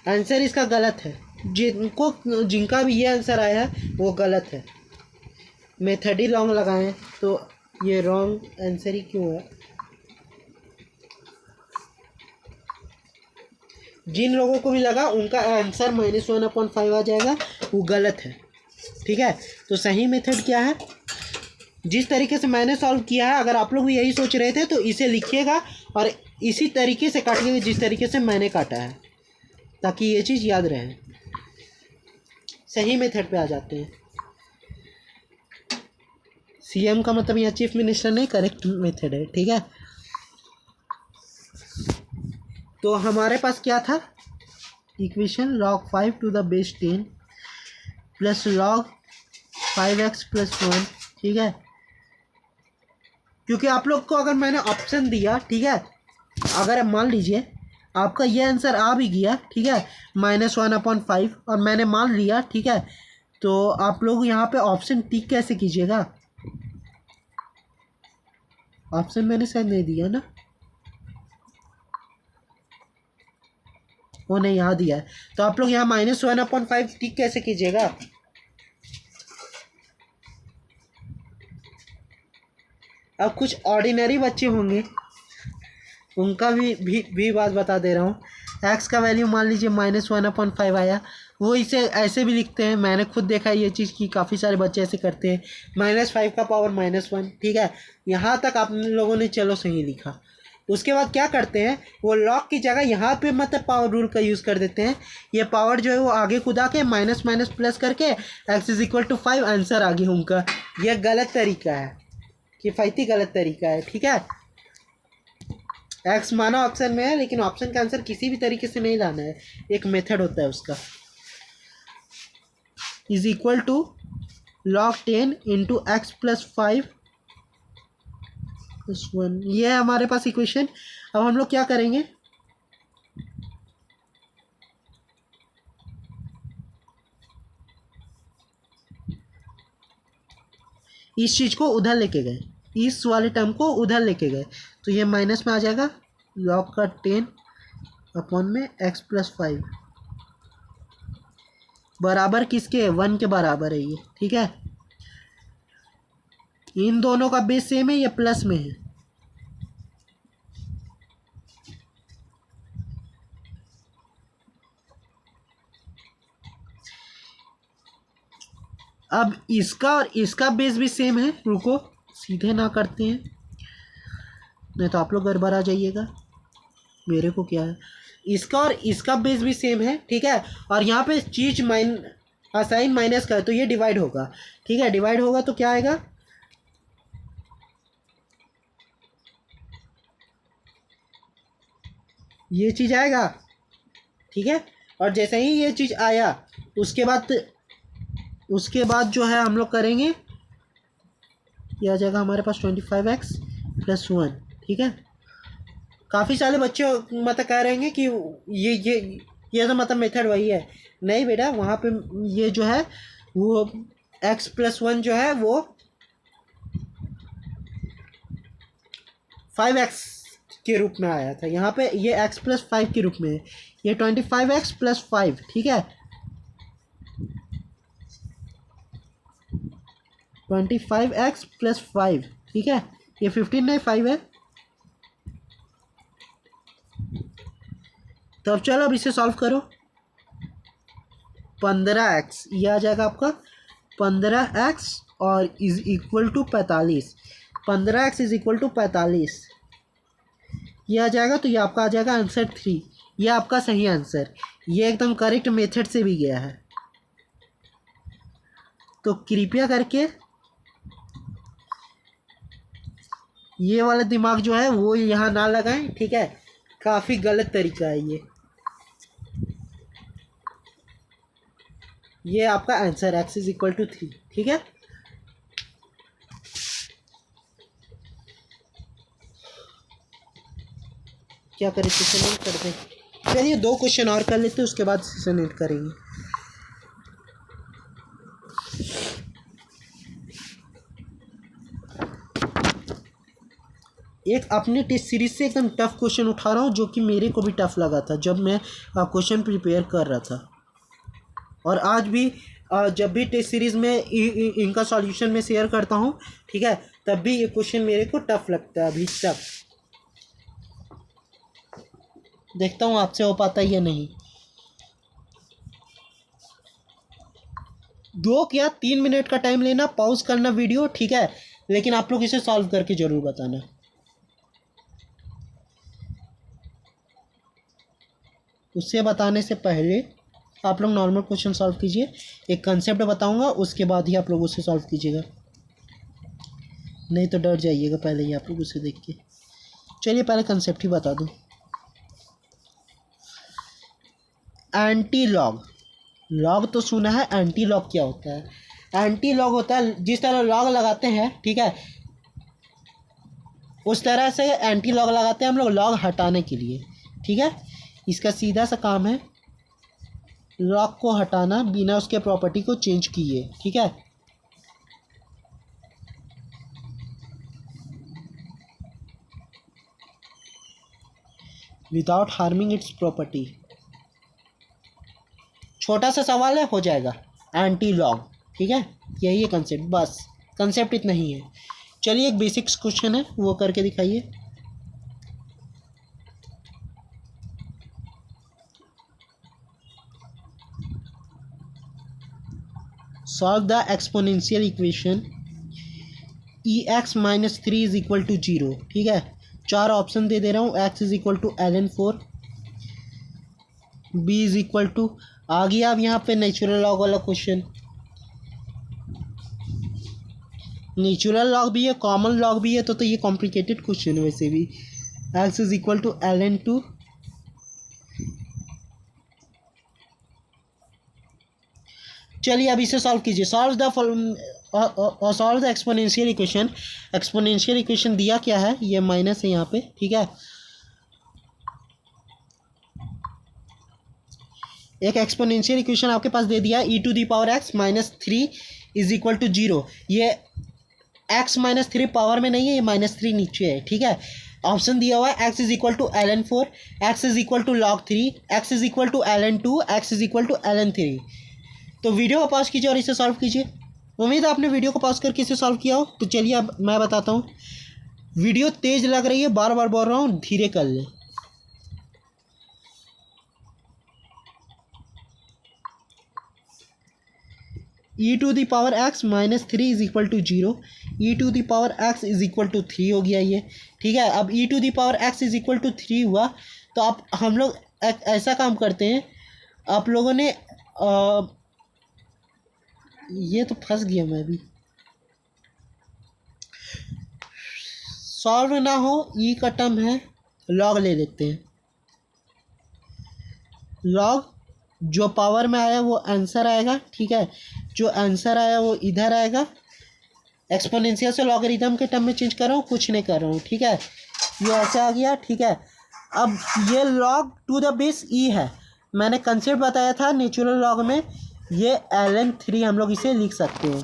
आंसर इसका गलत है। जिनका भी ये आंसर आया है वो गलत है, मेथड ही रॉन्ग लगाए हैं, तो ये रॉन्ग आंसर ही क्यों है। जिन लोगों को भी लगा उनका आंसर -1/5 आ जाएगा, वो गलत है, ठीक है। तो सही मेथड क्या है, जिस तरीके से मैंने सॉल्व किया है, अगर आप लोग भी यही सोच रहे थे तो इसे लिखिएगा और इसी तरीके से काटिएगा जिस तरीके से मैंने काटा है, ताकि ये चीज़ याद रहे। सही मेथड पे आ जाते हैं। सीएम का मतलब यहाँ चीफ मिनिस्टर नहीं, करेक्ट मेथड है, ठीक है। तो हमारे पास क्या था equation, log 5 to the base 10 plus log 5x+1, ठीक है। क्योंकि आप लोग को अगर मैंने ऑप्शन दिया, ठीक है, अगर मान लीजिए आपका ये आंसर आ भी गया, ठीक है, -1/5 और मैंने मान लिया, ठीक है, तो आप लोग यहाँ पे ऑप्शन टिक कैसे कीजिएगा, ऑप्शन मैंने शायद नहीं दिया ना, वो नहीं यहाँ दिया है, तो आप लोग यहाँ -1/5 टिक कैसे कीजिएगा। अब कुछ ऑर्डिनरी बच्चे होंगे, उनका भी बात बता दे रहा हूँ। एक्स का वैल्यू मान लीजिए -1/5 आया, वो इसे ऐसे भी लिखते हैं, मैंने खुद देखा है ये चीज़ कि काफ़ी सारे बच्चे ऐसे करते हैं, -5 का पावर -1, ठीक है। यहाँ तक आप लोगों ने चलो सही लिखा। उसके बाद क्या करते हैं, वो लॉग की जगह यहाँ पे मतलब पावर रूल का यूज़ कर देते हैं। ये पावर जो है वो आगे कूदा के माइनस माइनस प्लस करके x is equal to 5 answer आ गया उनका। यह गलत तरीका है, किफ़ायती गलत तरीका है, ठीक है। एक्स माना ऑप्शन में है, लेकिन ऑप्शन का आंसर किसी भी तरीके से नहीं लाना है, एक मेथड होता है उसका। Is equal to log 10 into x plus 5 plus 1, ये है हमारे पास इक्वेशन। अब हम लोग क्या करेंगे, इस चीज़ को उधर लेके गए, इस वाले टर्म को उधर लेके गए, तो ये माइनस में आ जाएगा, log का 10 अपॉन में x प्लस 5 बराबर किसके, 1 के बराबर है ये, ठीक है। इन दोनों का बेस सेम है, ये प्लस में है। अब इसका और इसका बेस भी सेम है, रुको सीधे ना करते हैं, नहीं तो आप लोग गड़बड़ आ जाइएगा, मेरे को क्या है। इसका और इसका बेस भी सेम है, ठीक है। और यहाँ पे चीज साइन माइनस का है, तो ये डिवाइड होगा, ठीक है। डिवाइड होगा तो क्या आएगा, ये चीज़ आएगा, ठीक है। और जैसे ही ये चीज़ आया उसके बाद जो है हम लोग करेंगे, ये आ जाएगा हमारे पास 25x+1। ठीक है, काफ़ी सारे बच्चे मतलब कह रहे हैं कि ये तो मतलब मेथड वही है। नहीं बेटा, वहाँ पे ये जो है वो x+1 जो है वो 5x के रूप में आया था, यहाँ पे ये x+5 के रूप में है। ये 25x+5, ठीक है, 25x+5, ठीक है, ये 15 नहीं 5 है। तब चलो अब इसे सॉल्व करो। 15x ये आ जाएगा आपका 15x और is equal to 45। 15x is equal to 45 ये आ जाएगा, तो ये आपका आ जाएगा आंसर 3। ये आपका सही आंसर, ये एकदम करेक्ट मेथड से भी गया है। तो कृपया करके ये वाला दिमाग जो है वो यहाँ ना लगाएं, ठीक है, काफ़ी गलत तरीका है ये आपका answer x is equal to 3, ठीक है। क्या करें, सेशन एंड करते हैं। चलिए 2 क्वेश्चन और कर लेते हैं, उसके बाद सेशन एंड करेंगे। एक अपने टेस्ट सीरीज से एकदम टफ क्वेश्चन उठा रहा हूँ, जो कि मेरे को भी टफ लगा था जब मैं क्वेश्चन प्रिपेयर कर रहा था, और आज भी जब भी टेस्ट सीरीज़ में इनका सॉल्यूशन में शेयर करता हूँ, ठीक है, तब भी ये क्वेश्चन मेरे को टफ लगता है अभी तक। देखता हूँ आपसे हो पाता है या नहीं। 2 या 3 मिनट का टाइम लेना, पॉज करना वीडियो, ठीक है, लेकिन आप लोग इसे सॉल्व करके ज़रूर बताना। उससे बताने से पहले आप लोग नॉर्मल क्वेश्चन सॉल्व कीजिए। एक कंसेप्ट बताऊंगा, उसके बाद ही आप लोग उसे सॉल्व कीजिएगा, नहीं तो डर जाइएगा पहले ही आप लोग उसे देख के। चलिए पहले कंसेप्ट ही बता दूं। एंटी लॉग, लॉग तो सुना है, एंटी लॉग क्या होता है? एंटी लॉग होता है जिस तरह लॉग लगाते हैं, ठीक है, उस तरह से एंटी लॉग लगाते हैं हम लोग लॉग हटाने के लिए, ठीक है। इसका सीधा सा काम है लॉग को हटाना बिना उसके प्रॉपर्टी को चेंज किए, ठीक है। Without harming it's property. छोटा सा सवाल है, हो जाएगा एंटी लॉग, ठीक है, यही है कंसेप्ट, बस कंसेप्ट इतना ही है। चलिए एक बेसिक्स क्वेश्चन है वो करके दिखाइए। Solve the exponential equation EX-3 is equal to 0, ठीक है। 4 ऑप्शन दे रहा हूँ। x is equal to ln4, b is equal to, आ गया अब यहाँ पे नेचुरल लॉग वाला क्वेश्चन। नेचुरल लॉग भी है, कॉमन लॉग भी है, तो ये कॉम्प्लिकेटेड क्वेश्चन है वैसे भी। x is equal to ln2, चलिए अब इसे सॉल्व कीजिए। Solve the exponential equation. Exponential equation दिया क्या है, ये माइनस है यहाँ पे, ठीक है। एक एक्सपोनेंशियल इक्वेशन आपके पास दे दिया e⁻x-3 इज इक्वल टू 0। ये x-3 पावर में नहीं है, ये -3 नीचे है, ठीक है। ऑप्शन दिया हुआ है x is equal to ln4, x is equal to log3, x is equal to ln2, x is equal to ln3। तो वीडियो को पॉज कीजिए और इसे सॉल्व कीजिए। उम्मीद है आपने वीडियो को पॉज करके इसे सॉल्व किया हो। तो चलिए अब मैं बताता हूँ। वीडियो तेज लग रही है, बार बार बोल रहा हूँ, धीरे कर ले। e⁻x-3 is equal to 0, e⁻x is equal to 3 हो गया ये, ठीक है। अब e⁻x इज इक्वल टू 3 हुआ, तो आप हम लोग ऐसा काम करते हैं, आप लोगों ने ये तो फंस गया मैं भी। सॉल्व ना हो, ई का टर्म है, लॉग ले लेते हैं। लॉग जो पावर में आया वो आंसर आएगा, ठीक है। जो आंसर आया वो इधर आएगा। एक्सपोनेंशियल से लॉगरिथम के टर्म में चेंज कर रहा हूँ, कुछ नहीं कर रहा हूँ, ठीक है। ये ऐसे आ गया, ठीक है। अब ये log टू द बेस ई है। मैंने कंसेप्ट बताया था नेचुरल लॉग में, ये ln3 हम लोग इसे लिख सकते हैं।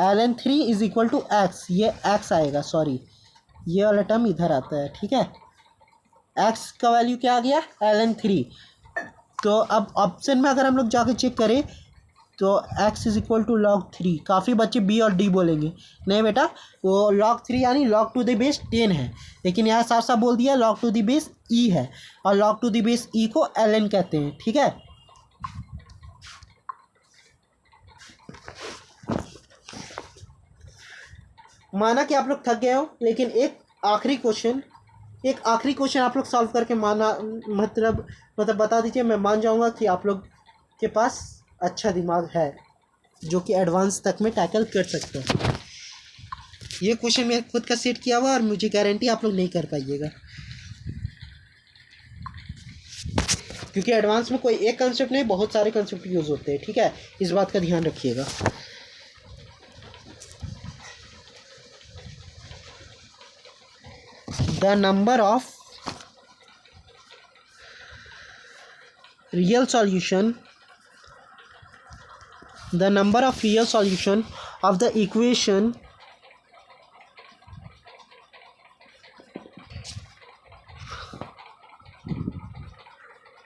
ln3 is equal to x, ये एक्स आएगा, सॉरी ये वाला टर्म इधर आता है, ठीक है। एक्स का वैल्यू क्या आ गया, ln3। तो अब ऑप्शन में अगर हम लोग जाके चेक करें तो x is equal to log3। काफ़ी बच्चे b और d बोलेंगे, नहीं बेटा वो log3 यानी log टू द बेस 10 है, लेकिन यहाँ साफ साफ बोल दिया log to the base e है, और log to the base e को ln कहते हैं, ठीक है। माना कि आप लोग थक गए हो, लेकिन एक आखिरी क्वेश्चन आप लोग सॉल्व करके माना मतलब बता दीजिए, मैं मान जाऊंगा कि आप लोग के पास अच्छा दिमाग है जो कि एडवांस तक में टैकल कर सकते हैं। ये क्वेश्चन मैं खुद का सेट किया हुआ और मुझे गारंटी आप लोग नहीं कर पाइएगा, क्योंकि एडवांस में कोई एक कंसेप्ट नहीं, बहुत सारे कंसेप्ट यूज़ होते हैं, ठीक है। इस बात का ध्यान रखिएगा। The number of real solution of the equation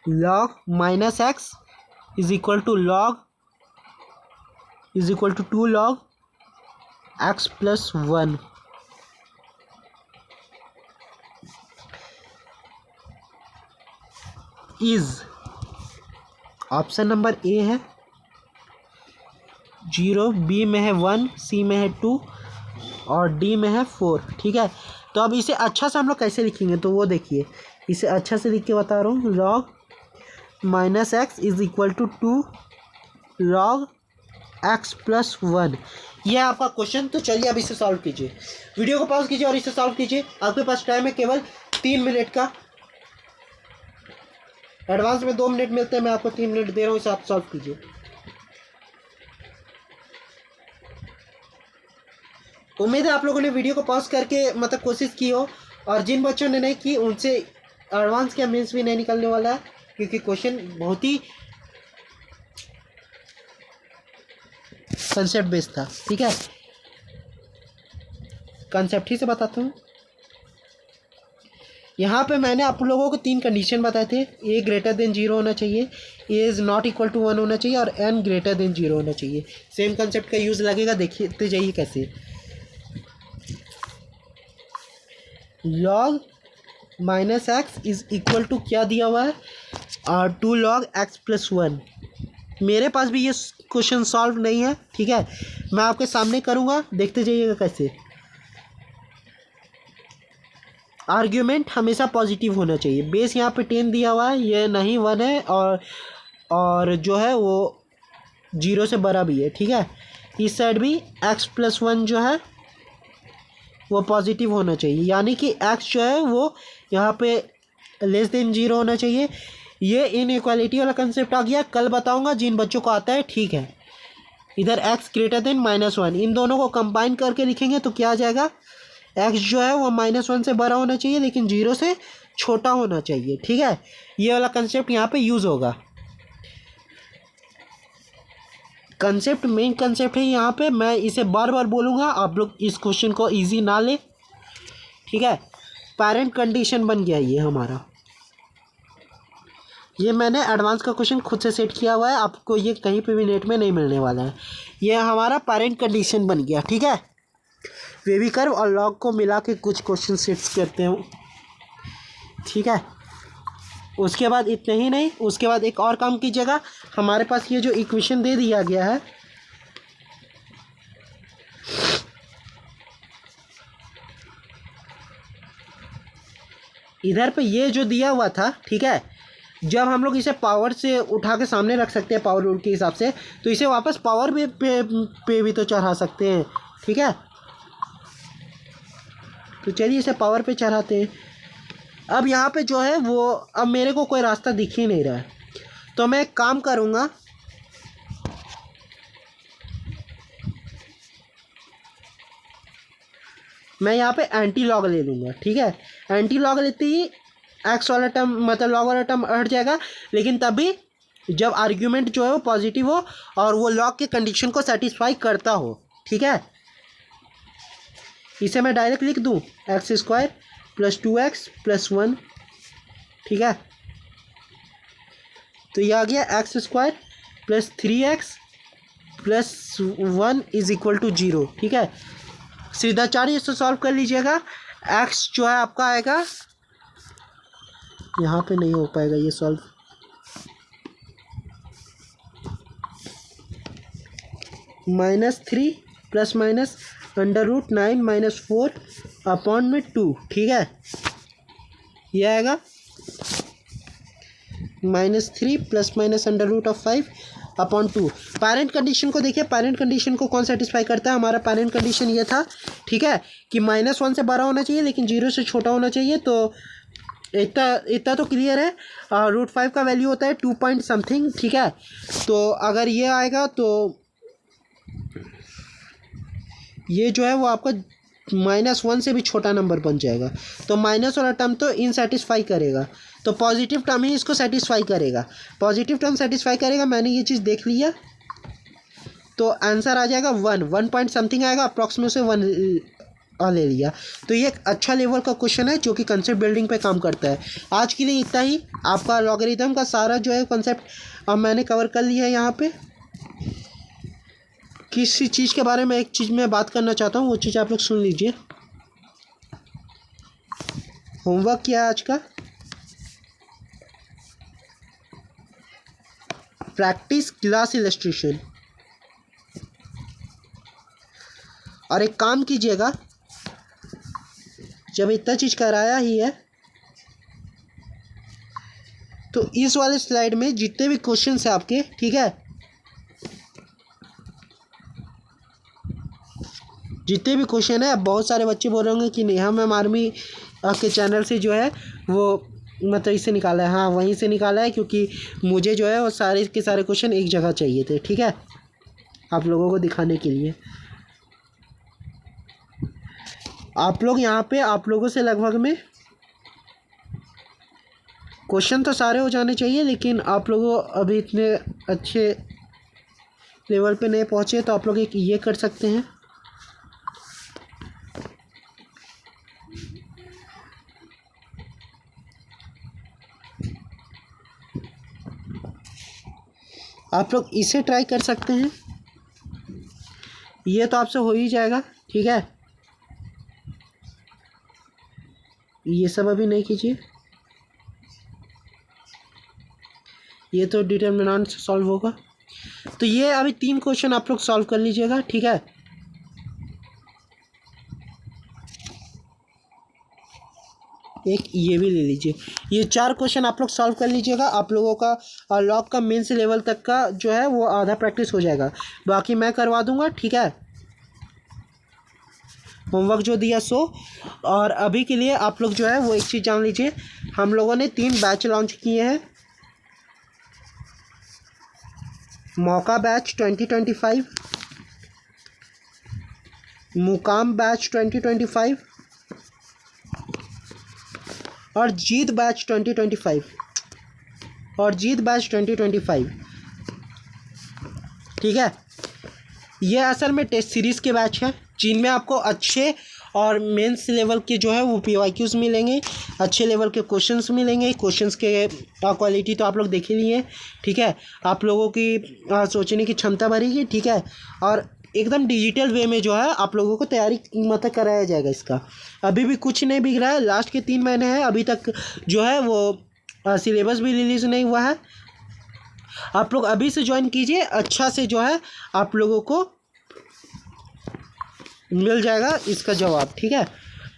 log minus x is equal to 2 log x plus 1 is, option number A है 0, बी में है 1, सी में है 2 और डी में है 4, ठीक है। तो अब इसे अच्छा से हम लोग कैसे लिखेंगे तो वो देखिए, इसे अच्छा से लिख के बता रहा हूँ। log minus x is equal to 2 log x plus 1, ये है आपका क्वेश्चन। तो चलिए अब इसे सॉल्व कीजिए, वीडियो को पॉज कीजिए और इसे सॉल्व कीजिए। आपके पास टाइम है केवल 3 मिनट का, एडवांस में 2 मिनट मिलते हैं, मैं आपको 3 मिनट दे रहा हूँ, इसे आप सॉल्व कीजिए। उम्मीद है आप लोगों ने वीडियो को पॉज करके मतलब कोशिश की हो, और जिन बच्चों ने नहीं की उनसे एडवांस क्या मीन्स भी नहीं निकलने वाला है, क्योंकि क्वेश्चन बहुत ही कंसेप्ट बेस्ड था, ठीक है। कंसेप्ट ही से बताता हूँ। यहाँ पे मैंने आप लोगों को 3 कंडीशन बताए थे, ए ग्रेटर देन 0 होना चाहिए, a is not equal to 1 होना चाहिए, और एन ग्रेटर देन 0 होना चाहिए। सेम कंसेप्ट का यूज़ लगेगा, देखते जाइए कैसे। log minus x is equal to क्या दिया हुआ है, 2 log x प्लस 1। मेरे पास भी ये क्वेश्चन सॉल्व नहीं है, ठीक है, मैं आपके सामने करूँगा, देखते जाइएगा कैसे। आर्ग्यूमेंट हमेशा पॉजिटिव होना चाहिए। बेस यहाँ पे 10 दिया हुआ है, ये नहीं 1 है, और जो है वो 0 से बड़ा भी है, ठीक है। इस साइड भी x प्लस 1 जो है वो पॉजिटिव होना चाहिए, यानी कि x जो है वो यहाँ पे लेस देन 0 होना चाहिए। ये इनइक्वालिटी वाला कंसेप्ट आ गया, कल बताऊँगा जिन बच्चों को आता है, ठीक है। इधर x ग्रेटर देन -1, इन दोनों को कंबाइन करके लिखेंगे तो क्या आ जाएगा, x जो है वो -1 से बड़ा होना चाहिए, लेकिन 0 से छोटा होना चाहिए, ठीक है। ये वाला कंसेप्ट यहाँ पे यूज़ होगा। कंसेप्ट मेन कंसेप्ट है यहाँ पे, मैं इसे बार बार बोलूँगा, आप लोग इस क्वेश्चन को इजी ना ले, ठीक है। पेरेंट कंडीशन बन गया ये हमारा, ये मैंने एडवांस का क्वेश्चन खुद से सेट किया हुआ है, आपको ये कहीं पे भी नेट में नहीं मिलने वाला है। ये हमारा पेरेंट कंडीशन बन गया, ठीक है। वेवी कर्व और लॉग को मिला के कुछ क्वेश्चन सेट्स करते हैं, ठीक है। उसके बाद इतना ही नहीं, उसके बाद एक और काम कीजिएगा। हमारे पास ये जो इक्वेशन दे दिया गया है, इधर पे ये जो दिया हुआ था, ठीक है, जब हम लोग इसे पावर से उठा के सामने रख सकते हैं पावर रूल के हिसाब से, तो इसे वापस पावर पे भी तो चढ़ा सकते हैं, ठीक है। तो चलिए इसे पावर पे चढ़ाते हैं। अब यहाँ पे जो है वो, अब मेरे को कोई रास्ता दिख ही नहीं रहा है, तो मैं एक काम करूँगा, मैं यहाँ पे एंटी लॉग ले लूँगा, ठीक है। एंटी लॉग लेते ही एक्स वाला टर्म मतलब लॉग वाला टर्म हट जाएगा, लेकिन तभी जब आर्ग्यूमेंट जो है वो पॉजिटिव हो और वो लॉग के कंडीशन को सेटिस्फाई करता हो, ठीक है। इसे मैं डायरेक्ट लिख दूँ x square plus 2x plus 1, ठीक है। तो ये आ गया x square plus 3x plus 1 is equal to 0, ठीक है। सीधा 4 इससे सॉल्व कर लीजिएगा। x जो है आपका आएगा, यहाँ पे नहीं हो पाएगा ये सॉल्व, -3 प्लस माइनस √9 - 4 अपॉन में 2, ठीक है। ये आएगा -3 plus minus √5 upon 2। Parent condition को देखिए, पेरेंट कंडीशन को कौन सेटिस्फाई करता है? हमारा पेरेंट कंडीशन ये था, ठीक है, कि -1 से बड़ा होना चाहिए लेकिन 0 से छोटा होना चाहिए। तो इतना तो क्लियर है। √5 का वैल्यू होता है 2 पॉइंट समथिंग, ठीक है। तो अगर ये आएगा तो ये जो है वो आपका -1 से भी छोटा नंबर बन जाएगा। तो माइनस वाला टर्म तो इनसेटिस्फाई करेगा, तो पॉजिटिव टर्म ही इसको सेटिस्फाई करेगा। पॉजिटिव टर्म सेटिस्फाई करेगा, मैंने ये चीज़ देख लिया। तो आंसर आ जाएगा 1 पॉइंट समथिंग आएगा, अप्रॉक्सीमेट से 1 ले लिया। तो ये एक अच्छा लेवल का क्वेश्चन है जो कि कंसेप्ट बिल्डिंग पे काम करता है। आज के लिए इतना ही। आपका लॉगरिथम का सारा जो है कंसेप्ट अब मैंने कवर कर लिया है। यहाँ पे किसी चीज़ के बारे में एक चीज़ मैं बात करना चाहता हूँ, वो चीज़ आप लोग सुन लीजिए। होमवर्क क्या है आज का? Practice class illustration. और एक काम कीजिएगा, जब इतना चीज़ कराया ही है तो इस वाले स्लाइड में जितने भी क्वेश्चन है आपके, ठीक है, जितने भी क्वेश्चन है, बहुत सारे बच्चे बोल रहे होंगे कि नेहा मैम आर्मी के चैनल से जो है वो मतलब इससे निकाला है। हाँ, वहीं से निकाला है, क्योंकि मुझे जो है वो सारे के सारे क्वेश्चन एक जगह चाहिए थे, ठीक है, आप लोगों को दिखाने के लिए। आप लोग यहाँ पे आप लोगों से लगभग में क्वेश्चन तो सारे हो जाने चाहिए, लेकिन आप लोगों अभी इतने अच्छे लेवल पे नहीं पहुँचे, तो आप लोग एक ये कर सकते हैं। आप लोग इसे ट्राई कर सकते हैं, ये तो आपसे हो ही जाएगा, ठीक है। ये सब अभी नहीं कीजिए, ये तो डिटरमिनेंट से सॉल्व होगा। तो ये अभी 3 क्वेश्चन आप लोग सॉल्व कर लीजिएगा, ठीक है। एक ये भी ले लीजिए। ये 4 क्वेश्चन आप लोग सॉल्व कर लीजिएगा। आप लोगों का लॉग का मेंस लेवल तक का जो है वो आधा प्रैक्टिस हो जाएगा, बाकी मैं करवा दूंगा, ठीक है। होमवर्क जो दिया सो। और अभी के लिए आप लोग जो है वो एक चीज़ जान लीजिए, हम लोगों ने 3 बैच लॉन्च किए हैं। मौका बैच 2025, मुकाम बैच 2025 और जीत बैच 2025 और जीत बैच 2025, ठीक है। ये असल में टेस्ट सीरीज़ के बैच हैं, जिनमें आपको अच्छे और मेंस लेवल के जो है वो PYQs मिलेंगे, अच्छे लेवल के क्वेश्चंस मिलेंगे। क्वेश्चंस के क्वालिटी तो आप लोग देख ही लिए, ठीक है। आप लोगों की सोचने की क्षमता बढ़ेगी, ठीक है। और एकदम डिजिटल वे में जो है आप लोगों को तैयारी मतलब कराया जाएगा इसका। अभी भी कुछ नहीं बिक रहा है, लास्ट के 3 महीने हैं, अभी तक जो है वो सिलेबस भी रिलीज़ नहीं हुआ है। आप लोग अभी से ज्वाइन कीजिए, अच्छा से जो है आप लोगों को मिल जाएगा इसका जवाब, ठीक है।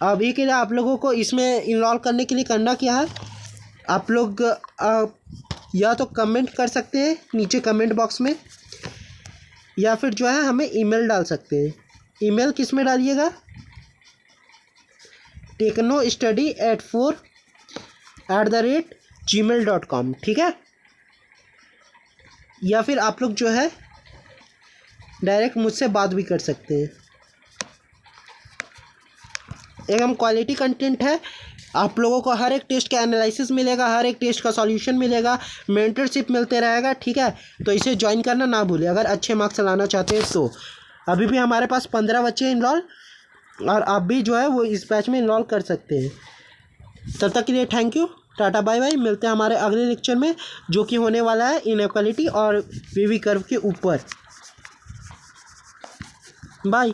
अभी के लिए आप लोगों को इसमें इनरोल करने के लिए करना क्या है, आप लोग या तो कमेंट कर सकते हैं नीचे कमेंट बॉक्स में, या फिर जो है हमें ईमेल डाल सकते हैं। ईमेल किस में डालिएगा? technostudy84@gmail.com, ठीक है। या फिर आप लोग जो है डायरेक्ट मुझसे बात भी कर सकते हैं। एकदम क्वालिटी कंटेंट है, आप लोगों को हर एक टेस्ट का एनालिसिस मिलेगा, हर एक टेस्ट का सॉल्यूशन मिलेगा, मेंटरशिप मिलते रहेगा, ठीक है। तो इसे ज्वाइन करना ना भूलें अगर अच्छे मार्क्स लाना चाहते हैं तो। अभी भी हमारे पास 15 बच्चे इनरोल, और आप भी जो है वो इस बैच में इनरोल कर सकते हैं। तब तक के लिए thank you, tata bye bye. मिलते हैं हमारे अगले लेक्चर में जो कि होने वाला है इनइक्वालिटी और वीवी कर्व के ऊपर। बाय।